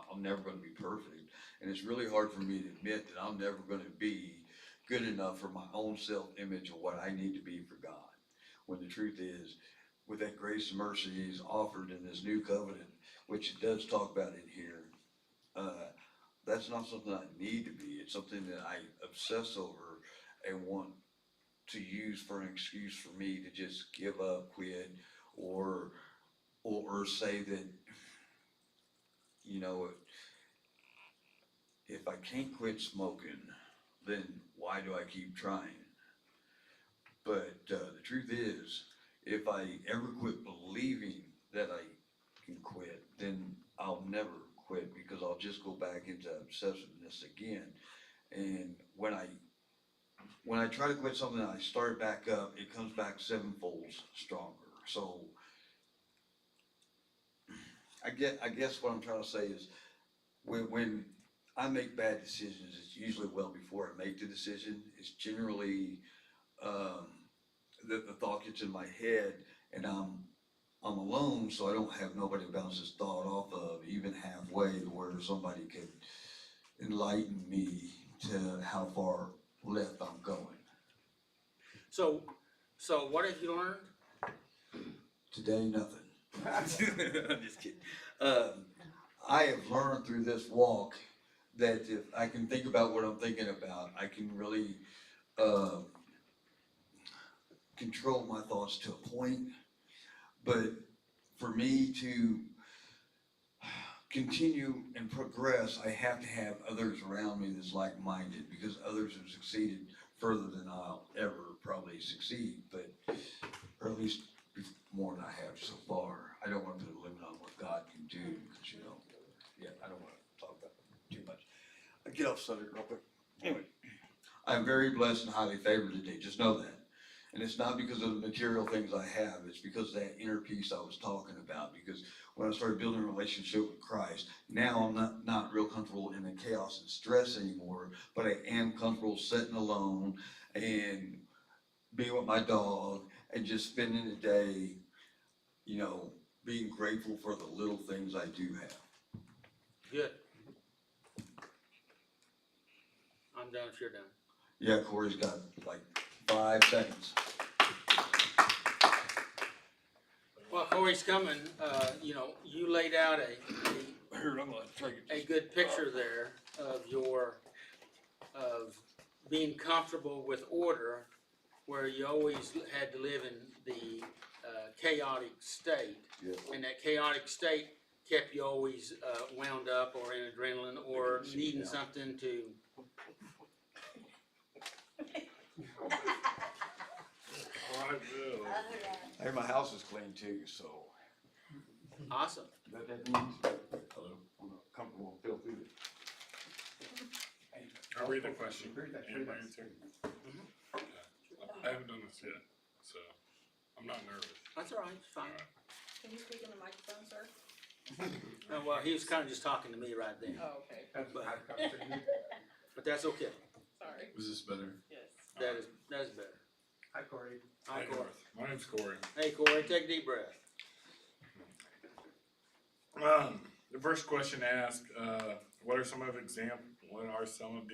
I'm never going to be perfect, and it's really hard for me to admit that I'm never going to be good enough for my own self-image of what I need to be for God. When the truth is, with that grace and mercy He's offered in this new covenant, which it does talk about in here, that's not something I need to be. It's something that I obsess over and want to use for an excuse for me to just give up, quit, or say that, if I can't quit smoking, then why do I keep trying? But the truth is, if I ever quit believing that I can quit, then I'll never quit, because I'll just go back into obsessiveness again. And when I try to quit something and I start back up, it comes back sevenfold stronger. So I guess what I'm trying to say is, when I make bad decisions, it's usually well before I make the decision. It's generally the thought gets in my head, and I'm alone, so I don't have nobody to bounce this thought off of, even halfway, to where somebody could enlighten me to how far left I'm going. So what have you learned? Today, nothing. I'm just kidding. I have learned through this walk that if I can think about what I'm thinking about, I can really control my thoughts to a point. But for me to continue and progress, I have to have others around me that's like-minded, because others have succeeded further than I'll ever probably succeed, or at least more than I have so far. I don't want to put a limit on what God can do, because I don't want to talk about it too much. I'll get off subject real quick. Anyway, I'm very blessed and highly favored today, just know that. And it's not because of the material things I have, it's because of that inner peace I was talking about. Because when I started building a relationship with Christ, now I'm not real comfortable in the chaos and stress anymore, but I am comfortable sitting alone and being with my dog and just spending the day, you know, being grateful for the little things I do have. Good. I'm done if you're done. Yeah, Corey's got like 5 seconds. Well, Corey's coming, you know, you laid out a good picture there of being comfortable with order, where you always had to live in the chaotic state. Yeah. And that chaotic state kept you always wound up or in adrenaline or needing something to. Hey, my house is clean too, so. Awesome. That means, hello, I'm not comfortable and feel through it. I'll read the question Read that, and read my that. answer. I haven't done this yet, so I'm not nervous. That's all right, it's fine. Can you speak in the microphone, sir? Well, he was kind of just talking to me right then, Oh, okay, That's But- how it comes to you. but that's okay. sorry. Was this better? Yes. That is better. Hi, Corey. Hi, Corey. My name's Corey. Hey, Corey, take a deep breath. The first question asked, what are some of the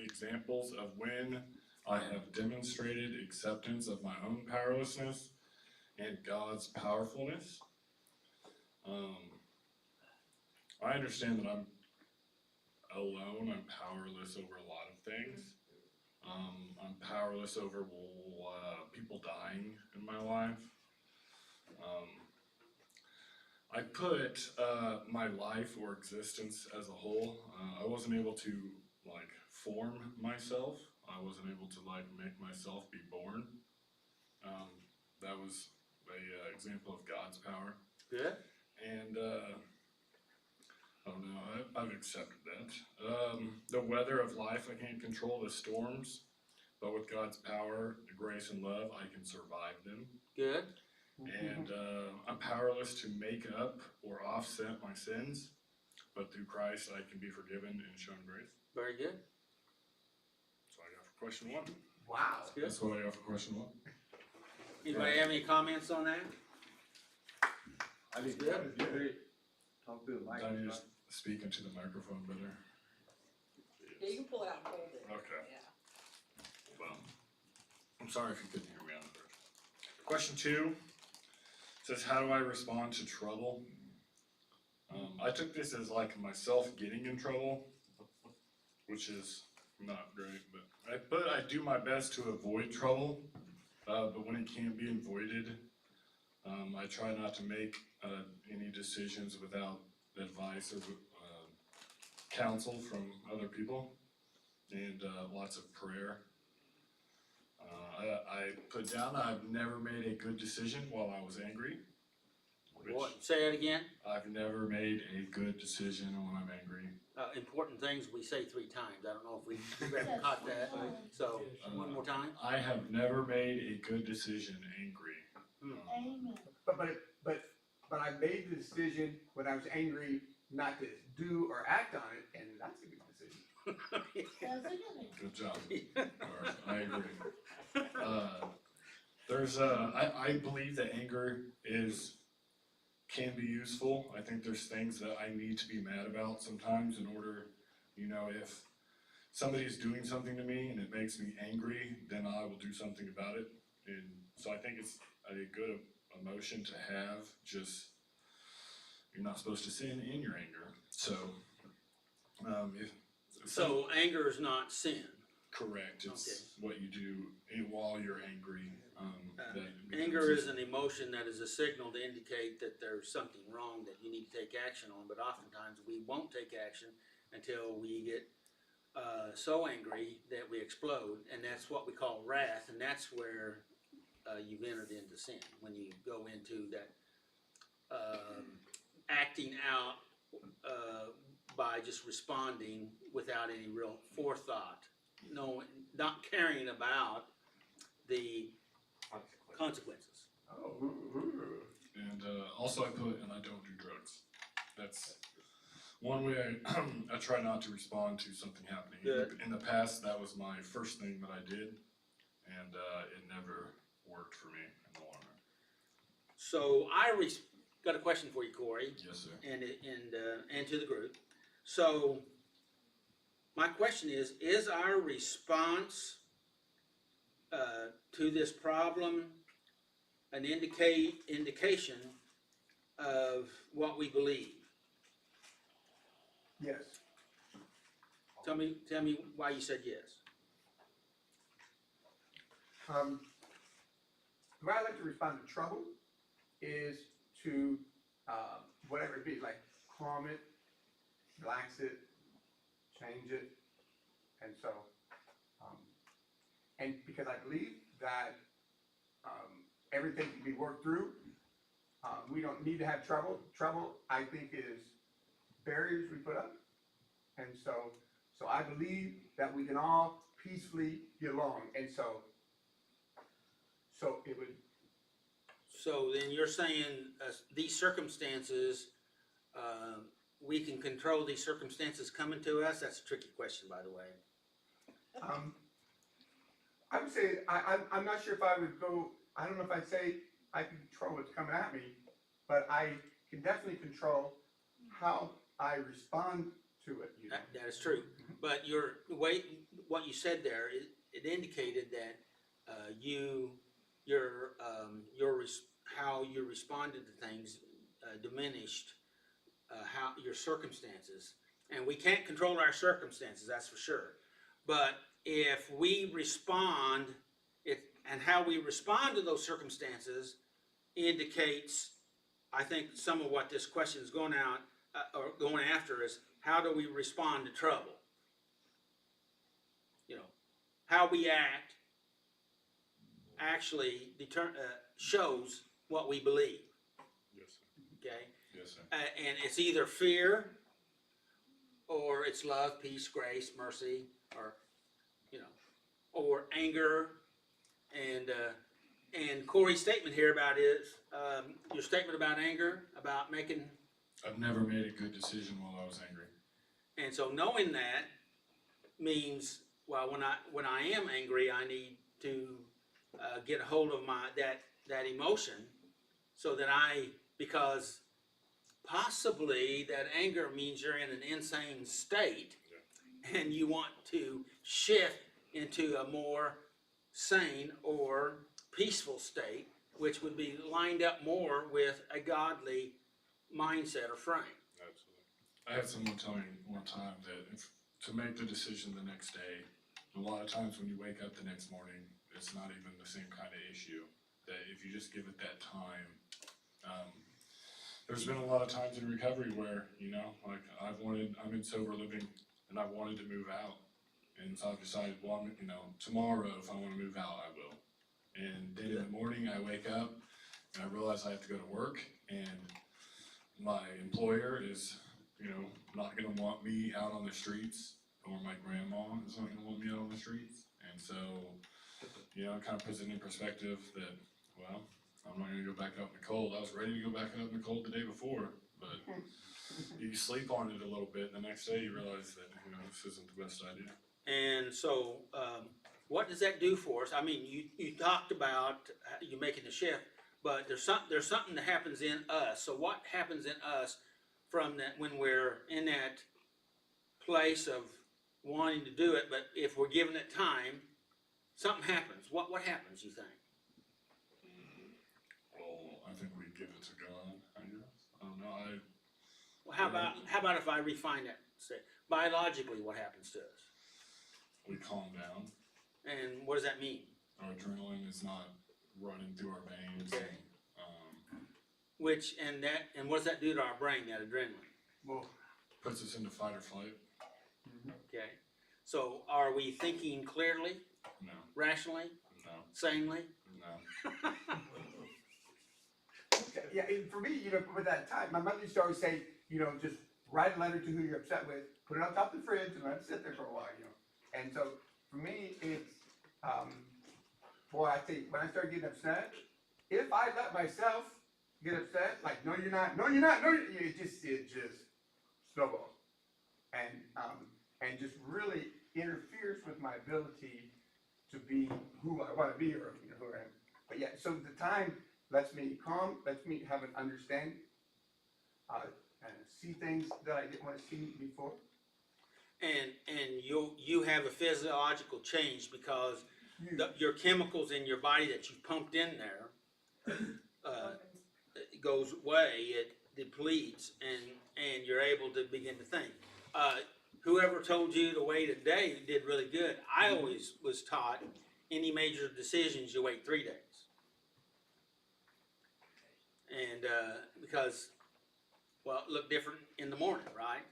examples of when I have demonstrated acceptance of my own powerlessness and God's powerfulness? I understand that I'm alone, I'm powerless over a lot of things. I'm powerless over people dying in my life. I put my life or existence as a whole. I wasn't able to like form myself. I wasn't able to like make myself be born. That was a example of God's power. Good. And I don't know. I've accepted that. The weather of life, I can't control the storms, but with God's power, grace, and love, I can survive them. Good. And I'm powerless to make up or offset my sins, but through Christ I can be forgiven and shown grace. Very good. That's what I got for question 1. Wow. That's good. That's what I got for question 1. Anybody have any comments on that? I think Good. that was great. Talk through the mic. I need to speak into the microphone better. Yeah, you can pull it out and hold it. Okay. Yeah. Well, I'm sorry if you couldn't hear me on the first. Question 2 says, how do I respond to trouble? I took this as like myself getting in trouble, which is not great, but I do my best to avoid trouble, but when it can't be avoided, I try not to make any decisions without advice or counsel from other people, and lots of prayer. I put down that I've never made a good decision while I was angry. What? Say that again. I've never made a good decision when I'm angry. Important things we say 3 times. I don't know if we ever caught that. So, one more time. I have never made a good decision angry. Amen. But I made the decision when I was angry not to do or act on it, and that's a good decision. That's a good one. Good job. Alright, I agree. I believe that anger can be useful. I think there's things that I need to be mad about sometimes in order, if somebody's doing something to me and it makes me angry, then I will do something about it. And so I think it's a good emotion to have. Just, you're not supposed to sin in your anger. So, So, anger is not sin. correct, it's what you do while you're angry. Anger is an emotion that is a signal to indicate that there's something wrong that you need to take action on, but oftentimes we won't take action until we get so angry that we explode, and that's what we call wrath, and that's where you've entered into sin, when you go into that acting out by just responding without any real forethought not caring about the consequences. Oh. And also I put, and I don't do drugs. That's one way I try not to respond to something happening. Good. In the past, that was my first thing that I did, and it never worked for me in the long run. So got a question for you, Corey. Yes, sir. And to the group. So my question is our response to this problem an indication of what we believe? Yes. Tell me why you said yes. The way I like to respond to trouble is to, whatever it be, like calm it, relax it, change it. And so, and because I believe that everything can be worked through, we don't need to have trouble. Trouble, I think, is barriers we put up. And so I believe that we can all peacefully get along. And so it would. So then you're saying these circumstances, we can control these circumstances coming to us? That's a tricky question, by the way. I would say, I'm not sure if I would go, I don't know if I'd say I can control what's coming at me, but I can definitely control how I respond to it, you know. That is true. But what you said there, it indicated that how you responded to things diminished how your circumstances. And we can't control our circumstances, that's for sure. But if we respond, and how we respond to those circumstances indicates, I think, some of what this question is going out or going after is, how do we respond to trouble? You know, how we act actually shows what we believe. Yes, sir. Okay? Yes, sir. And it's either fear, or it's love, peace, grace, mercy, or, you know, or anger. And Corey's statement here about your statement about anger, about making. I've never made a good decision while I was angry. And so knowing that means, well, when I am angry, I need to get a hold of that emotion, so that because possibly that anger means you're in an insane state, and you want to shift into a more sane or peaceful state, which would be lined up more with a godly mindset or frame. Absolutely. I had someone tell me one time that to make the decision the next day, a lot of times when you wake up the next morning, it's not even the same kind of issue. That if you just give it that time, there's been a lot of times in recovery where, you know, like I'm in sober living and I wanted to move out. And so I've decided, well, you know, tomorrow if I want to move out, I will. And then in the morning I wake up and I realize I have to go to work, and my employer is, you know, not going to want me out on the streets, or my grandma is not going to want me out on the streets. And so, you know, it kind of puts it in perspective that, well, I'm not going to go back out in the cold. I was ready to go back out in the cold the day before, but you sleep on it a little bit, and the next day you realize that, you know, this isn't the best idea. And so, what does that do for us? I mean, you talked about you making the shift, but there's something that happens in us. So what happens in us from that when we're in that place of wanting to do it, but if we're giving it time, something happens. What happens, you think? Well, I think we give it to God, I guess. I don't know. Well, how about if I refine that? Say, biologically, what happens to us? We calm down. And what does that mean? Our adrenaline is not running through our veins. Okay. And, and what does that do to our brain, that adrenaline? Well, puts us into fight or flight. Okay. So are we thinking clearly? No. Rationally? No. Sanely? No. yeah, and for me, you know, with that time, my mother used to always say, you know, just write a letter to who you're upset with, put it on top of the fridge, and let it sit there for a while, you know. And so for me, it's, boy, I think when I start getting upset, if I let myself get upset, like, no, you're not, no, it just snowballs. And just really interferes with my ability to be who I want to be, or you know, who I am. But yeah, so the time lets me calm, lets me have an understanding, and see things that I didn't want to see before. And you have a physiological change because your chemicals in your body that you pumped in there it goes away, it depletes, and you're able to begin to think. Whoever told you to wait a day did really good. I always was taught any major decisions you wait 3 days, and because well, it look different in the morning, right?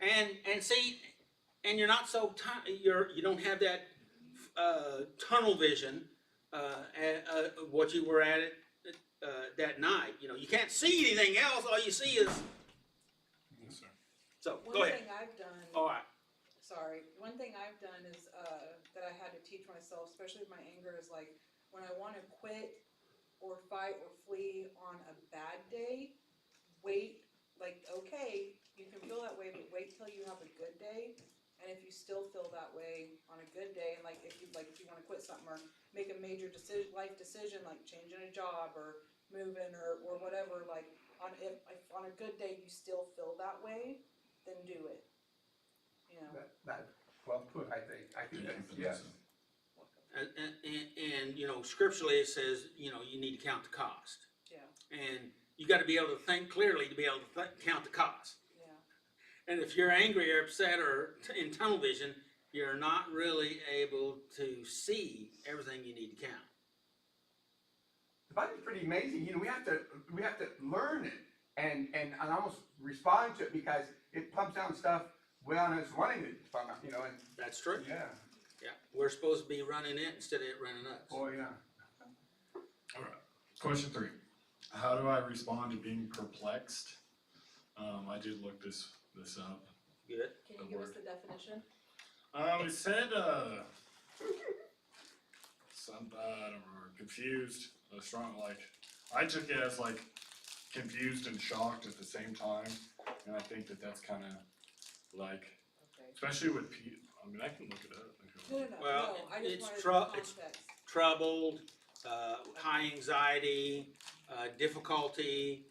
And see, and you're not so you don't have that tunnel vision what you were at it that night. You know, you can't see anything else. All you see is. Yes, sir. So One go ahead. thing I've done. All right. Sorry. One thing I've done is that I had to teach myself, especially with my anger, is like when I want to quit or fight or flee on a bad day, wait. Like, okay, you can feel that way, but wait till you have a good day. And if you still feel that way on a good day, and like if you want to quit something or make a major life decision, like changing a job or moving or whatever, like if on a good day you still feel that way, then do it. You know. That well put, I think. I think that's, yes. And you know, scripturally it says, you know, you need to count the cost. Yeah. And you got to be able to think clearly to be able to count the cost. Yeah. And if you're angry or upset or in tunnel vision, you're not really able to see everything you need to count. The Bible's pretty amazing. You know, we have to learn it and almost respond to it, because it pumps out stuff without us running it. You know, and that's true. Yeah. Yeah. We're supposed to be running it instead of it running us. Oh yeah. All right. Question 3. How do I respond to being perplexed? I did look this up. Good. Can you give us the definition? It said something, I don't remember, confused, strong, like, I took it as like confused and shocked at the same time, and I think that's kind of like, especially with people, I mean, I can look it up. No. Well, I just it's wanted context. troubled, high anxiety, difficulty.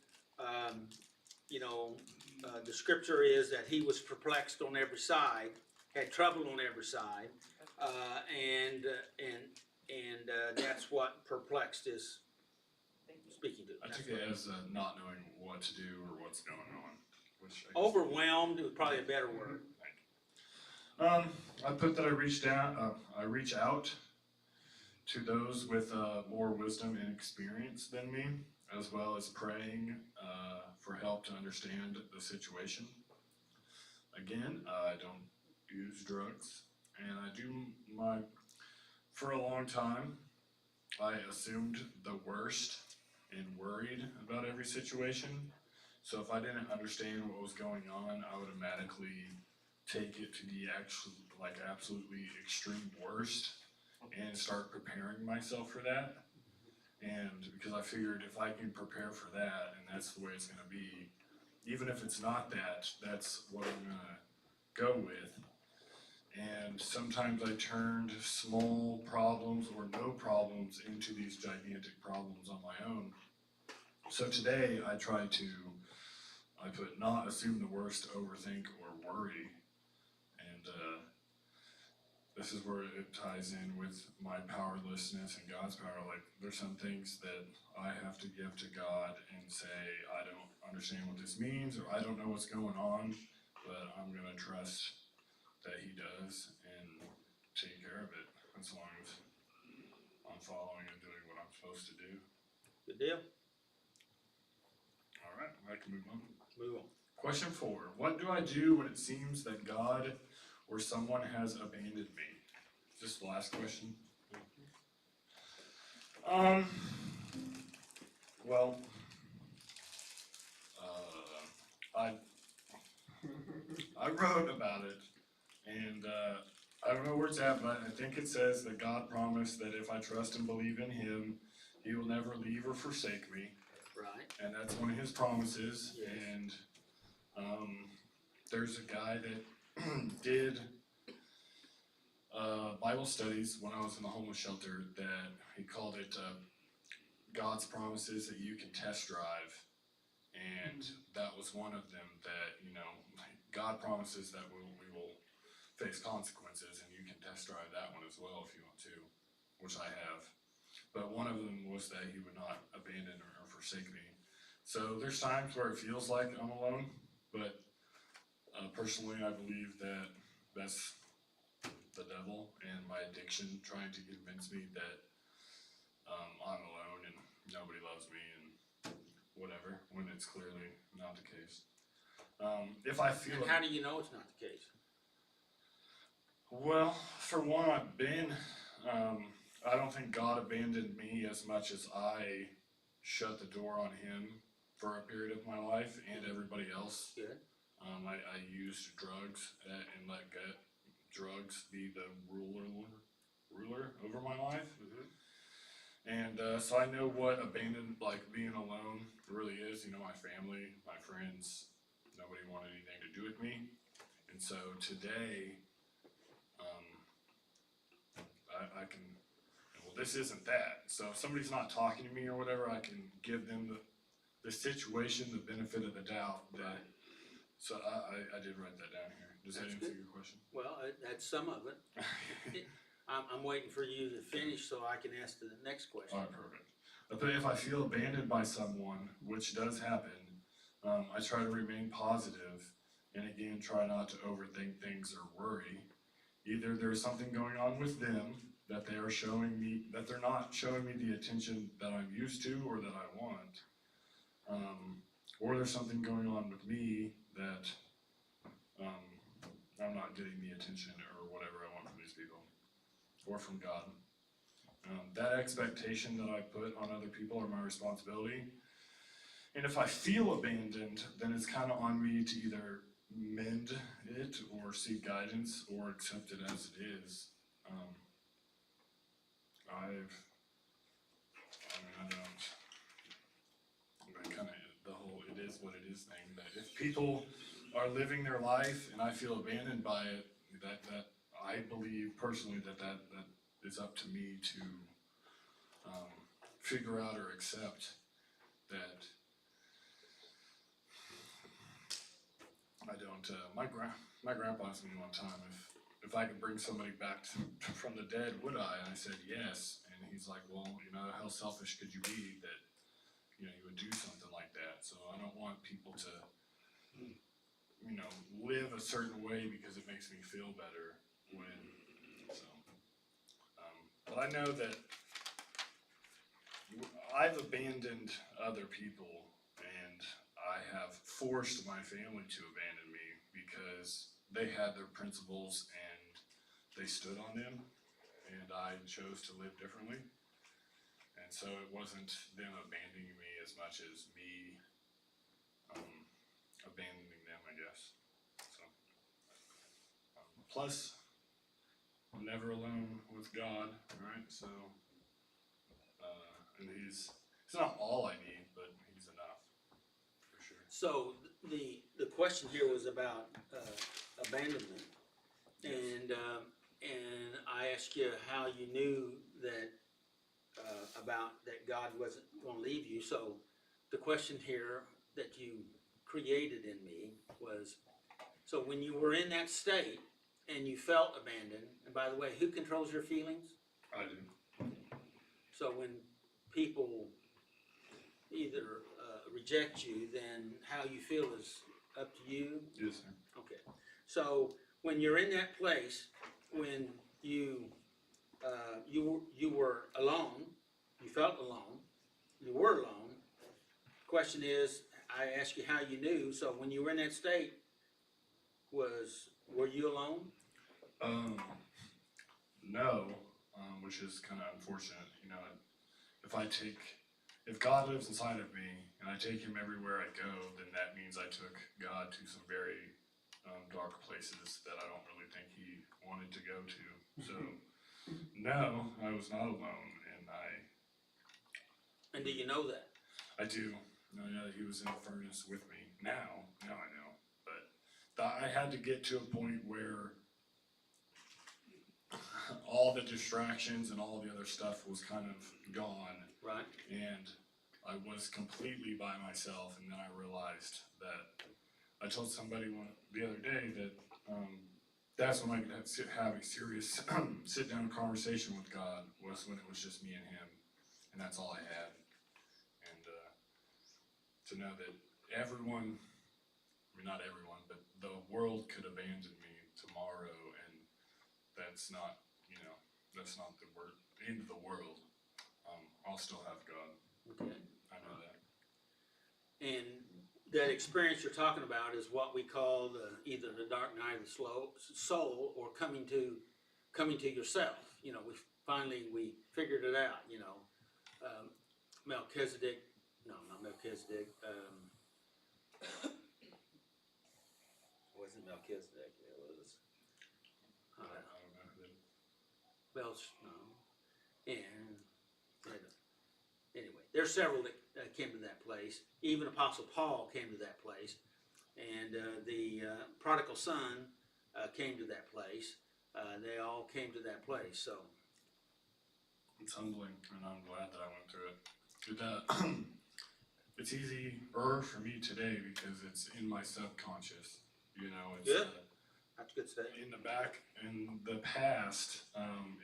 You know, the scripture is that he was perplexed on every side, had trouble on every side, and that's what perplexed is speaking to. I took it as not knowing what to do or what's going on, which overwhelmed is probably a better word. I put that I reach out to those with more wisdom and experience than me, as well as praying for help to understand the situation. Again, I don't use drugs, and for a long time, I assumed the worst and worried about every situation. So if I didn't understand what was going on, I would automatically take it to the absolutely extreme worst and start preparing myself for that. And because I figured if I can prepare for that, and that's the way it's gonna be, even if it's not that, that's what I'm gonna go with. And sometimes I turned small problems or no problems into these gigantic problems on my own. So today I put not assume the worst, overthink, or worry. And this is where it ties in with my powerlessness and God's power. Like, there's some things that I have to give to God and say, I don't understand what this means, or I don't know what's going on, but I'm gonna trust that He does and take care of it as long as I'm following and doing what I'm supposed to do. Good deal. All right, I can move on. Move on. Question 4. What do I do when it seems that God or someone has abandoned me? Just the last question. Well, I wrote about it, and I don't know where it's at, but I think it says that God promised that if I trust and believe in him, he will never leave or forsake me. Right. And that's one of his promises. Yes. And there's a guy that did Bible studies when I was in the homeless shelter that he called it God's promises that you can test drive. And that was one of them that, you know, God promises that we will face consequences, and you can test drive that one as well if you want to, which I have. But one of them was that he would not abandon or forsake me. So there's times where it feels like I'm alone, but personally I believe that that's the devil and my addiction trying to convince me that I'm alone and nobody loves me and whatever, when it's clearly not the case. If I feel And how do you know it's not the case? well, for one, I don't think God abandoned me as much as I shut the door on him for a period of my life and everybody else. Good. I used drugs and let drugs be the ruler over my life. And so I know what abandoned, like being alone really is. You know, my family, my friends, nobody wanted anything to do with me. And so today, I can, well, this isn't that. So if somebody's not talking to me or whatever, I can give them the situation, the benefit of the doubt that, so I did write that down here. Does that That's answer good. your question? Well, that's some of it. I'm waiting for you to finish so I can ask the next question. Alright, perfect. But if I feel abandoned by someone, which does happen, I try to remain positive and again, try not to overthink things or worry. Either there's something going on with them that they are showing me, that they're not showing me the attention that I'm used to or that I want. Or there's something going on with me that I'm not getting the attention or whatever I want from these people or from God. That expectation that I put on other people are my responsibility. And if I feel abandoned, then it's kind of on me to either mend it or seek guidance or accept it as it is. The whole it is what it is thing, that if people are living their life and I feel abandoned by it, that I believe personally that is up to me to figure out or accept that I don't, my grandpa asked me one time if I could bring somebody back from the dead, would I? And I said, yes. And he's like, well, you know, how selfish could you be that, you know, you would do something like that? So I don't want people to, you know, live a certain way because it makes me feel better but I know that I've abandoned other people and I have forced my family to abandon me because they had their principles and they stood on them, and I chose to live differently. And so it wasn't them abandoning me as much as me abandoning them, I guess. So, plus, I'm never alone with God, right? So, and he's not all I need, but he's enough, for sure. So the question here was about abandonment, and I asked you how you knew that about that God wasn't going to leave you. So the question here that you created in me was, so when you were in that state and you felt abandoned, and by the way, who controls your feelings? I do. So when people either reject you, then how you feel is up to you? Yes, sir. Okay. So when you're in that place, when you were alone, you felt alone, you were alone. Question is, I asked you how you knew. So when you were in that state, were you alone? No, which is kind of unfortunate. You know, if God lives inside of me and I take him everywhere I go, then that means I took God to some very dark places that I don't really think he wanted to go to. So, no, I was not alone, and And do you know that? I do know that he was in the furnace with me. Now I know. But I had to get to a point where all the distractions and all the other stuff was kind of gone, Right. and I was completely by myself. And then I realized that I told somebody the other day that that's when I could have a serious sit down conversation with God, was when it was just me and him, and that's all I had. And to know that everyone, I mean not everyone, but the world could abandon me tomorrow, and that's not, that's not the end of the world. I'll still have God. Okay. I know that. And that experience you're talking about is what we call either the dark night of the soul, or coming to yourself. We figured it out. Melchizedek, no, not Melchizedek. It wasn't Melchizedek. It was I don't know who that. Belch. No, and anyway, there's several that came to that place. Even Apostle Paul came to that place, and the prodigal son came to that place. They all came to that place. So It's humbling, and I'm glad that I went through it. It's easier for me today because it's in my subconscious. It's good. That's a good statement. in the back, in the past,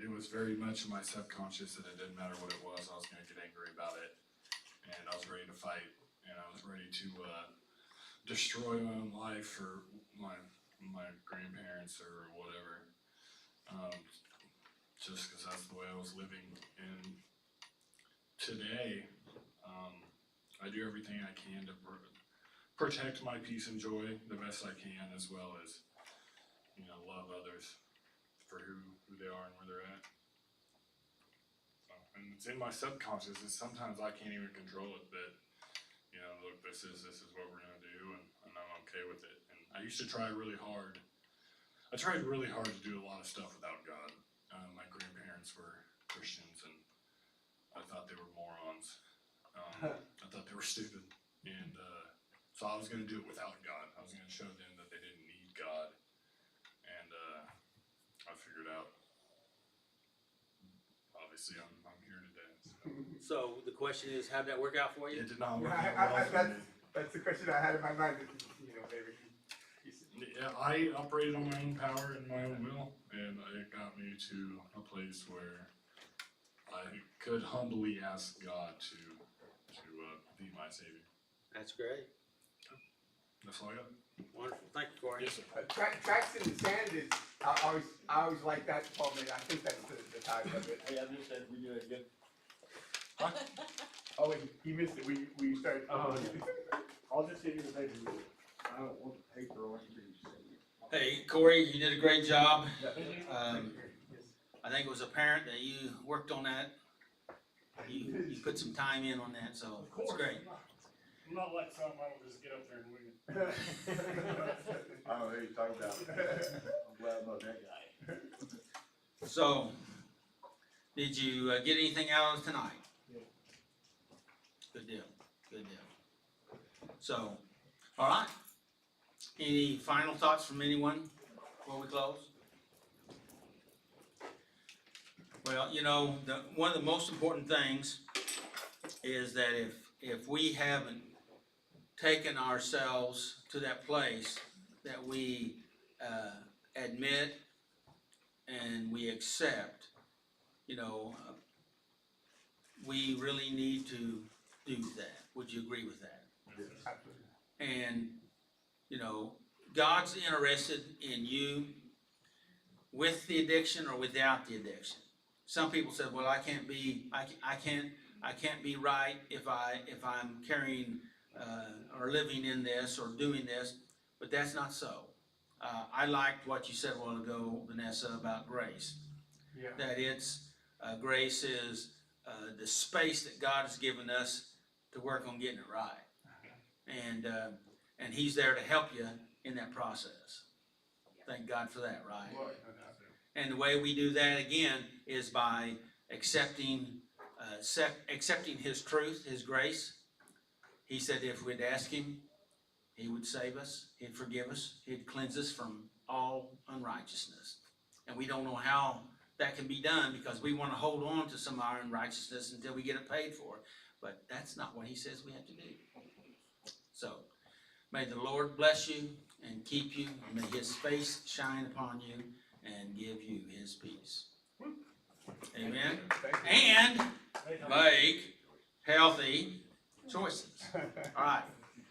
it was very much in my subconscious that it didn't matter what it was, I was going to get angry about it, and I was ready to fight, and I was ready to destroy my own life or my grandparents or whatever, just because that's the way I was living. And today, I do everything I can to protect my peace and joy the best I can, as well as love others for who they are and where they're at. So, and it's in my subconscious, and sometimes I can't even control it, but look, this is what we're gonna do, and I'm okay with it. And I used to try really hard. I tried really hard to do a lot of stuff without God. My grandparents were Christians, and I thought they were morons. I thought they were stupid, and so I was gonna do it without God. I was gonna show them that they didn't need God. And I figured out, obviously, I'm here today. So the question is, how'd that work out for you? It did not work out well for me. That's the question I had in my mind, David. Yeah, I operated on my own power and my own will, and it got me to a place where I could humbly ask God to be my savior. That's great. That's all I got. Wonderful. Thank you, Corey. Yes, sir. Tracks in the sand is, I always like that, Paul, man, I think that's the title of it. Hey, I just said we do it again. Oh, wait, you missed it, we started. Oh, I'll just give you the paper. I don't want the paper on you. Hey, Corey, you did a great job. I think it was apparent that you worked on that. You put some time in on that, so it's great. I'm not like some, I don't just get up there and wing it. I don't know who you're talking about. I'm glad about that guy. So, did you get anything out of tonight? Yeah. Good deal. Good deal. So, all right. Any final thoughts from anyone before we close? Well, one of the most important things is that if we haven't taken ourselves to that place that we admit and we accept, we really need to do that. Would you agree with that? And, God's interested in you with the addiction or without the addiction. Some people said, well, I can't be right if I'm carrying or living in this or doing this, but that's not so. I liked what you said a while ago, Vanessa, about grace. Yeah. That grace is the space that God has given us to work on getting it right, and He's there to help you in that process. Thank God for that, right? Boy, And the way we do that again is by accepting His truth, His grace. He said if we'd ask Him, He would save us, He'd forgive us, He'd cleanse us from all unrighteousness. And we don't know how that can be done because we want to hold on to some of our unrighteousness until we get it paid for. But that's not what He says we have to do. So, may the Lord bless you and keep you, and may His face shine upon you and give you His peace. Amen. And make healthy choices. All right.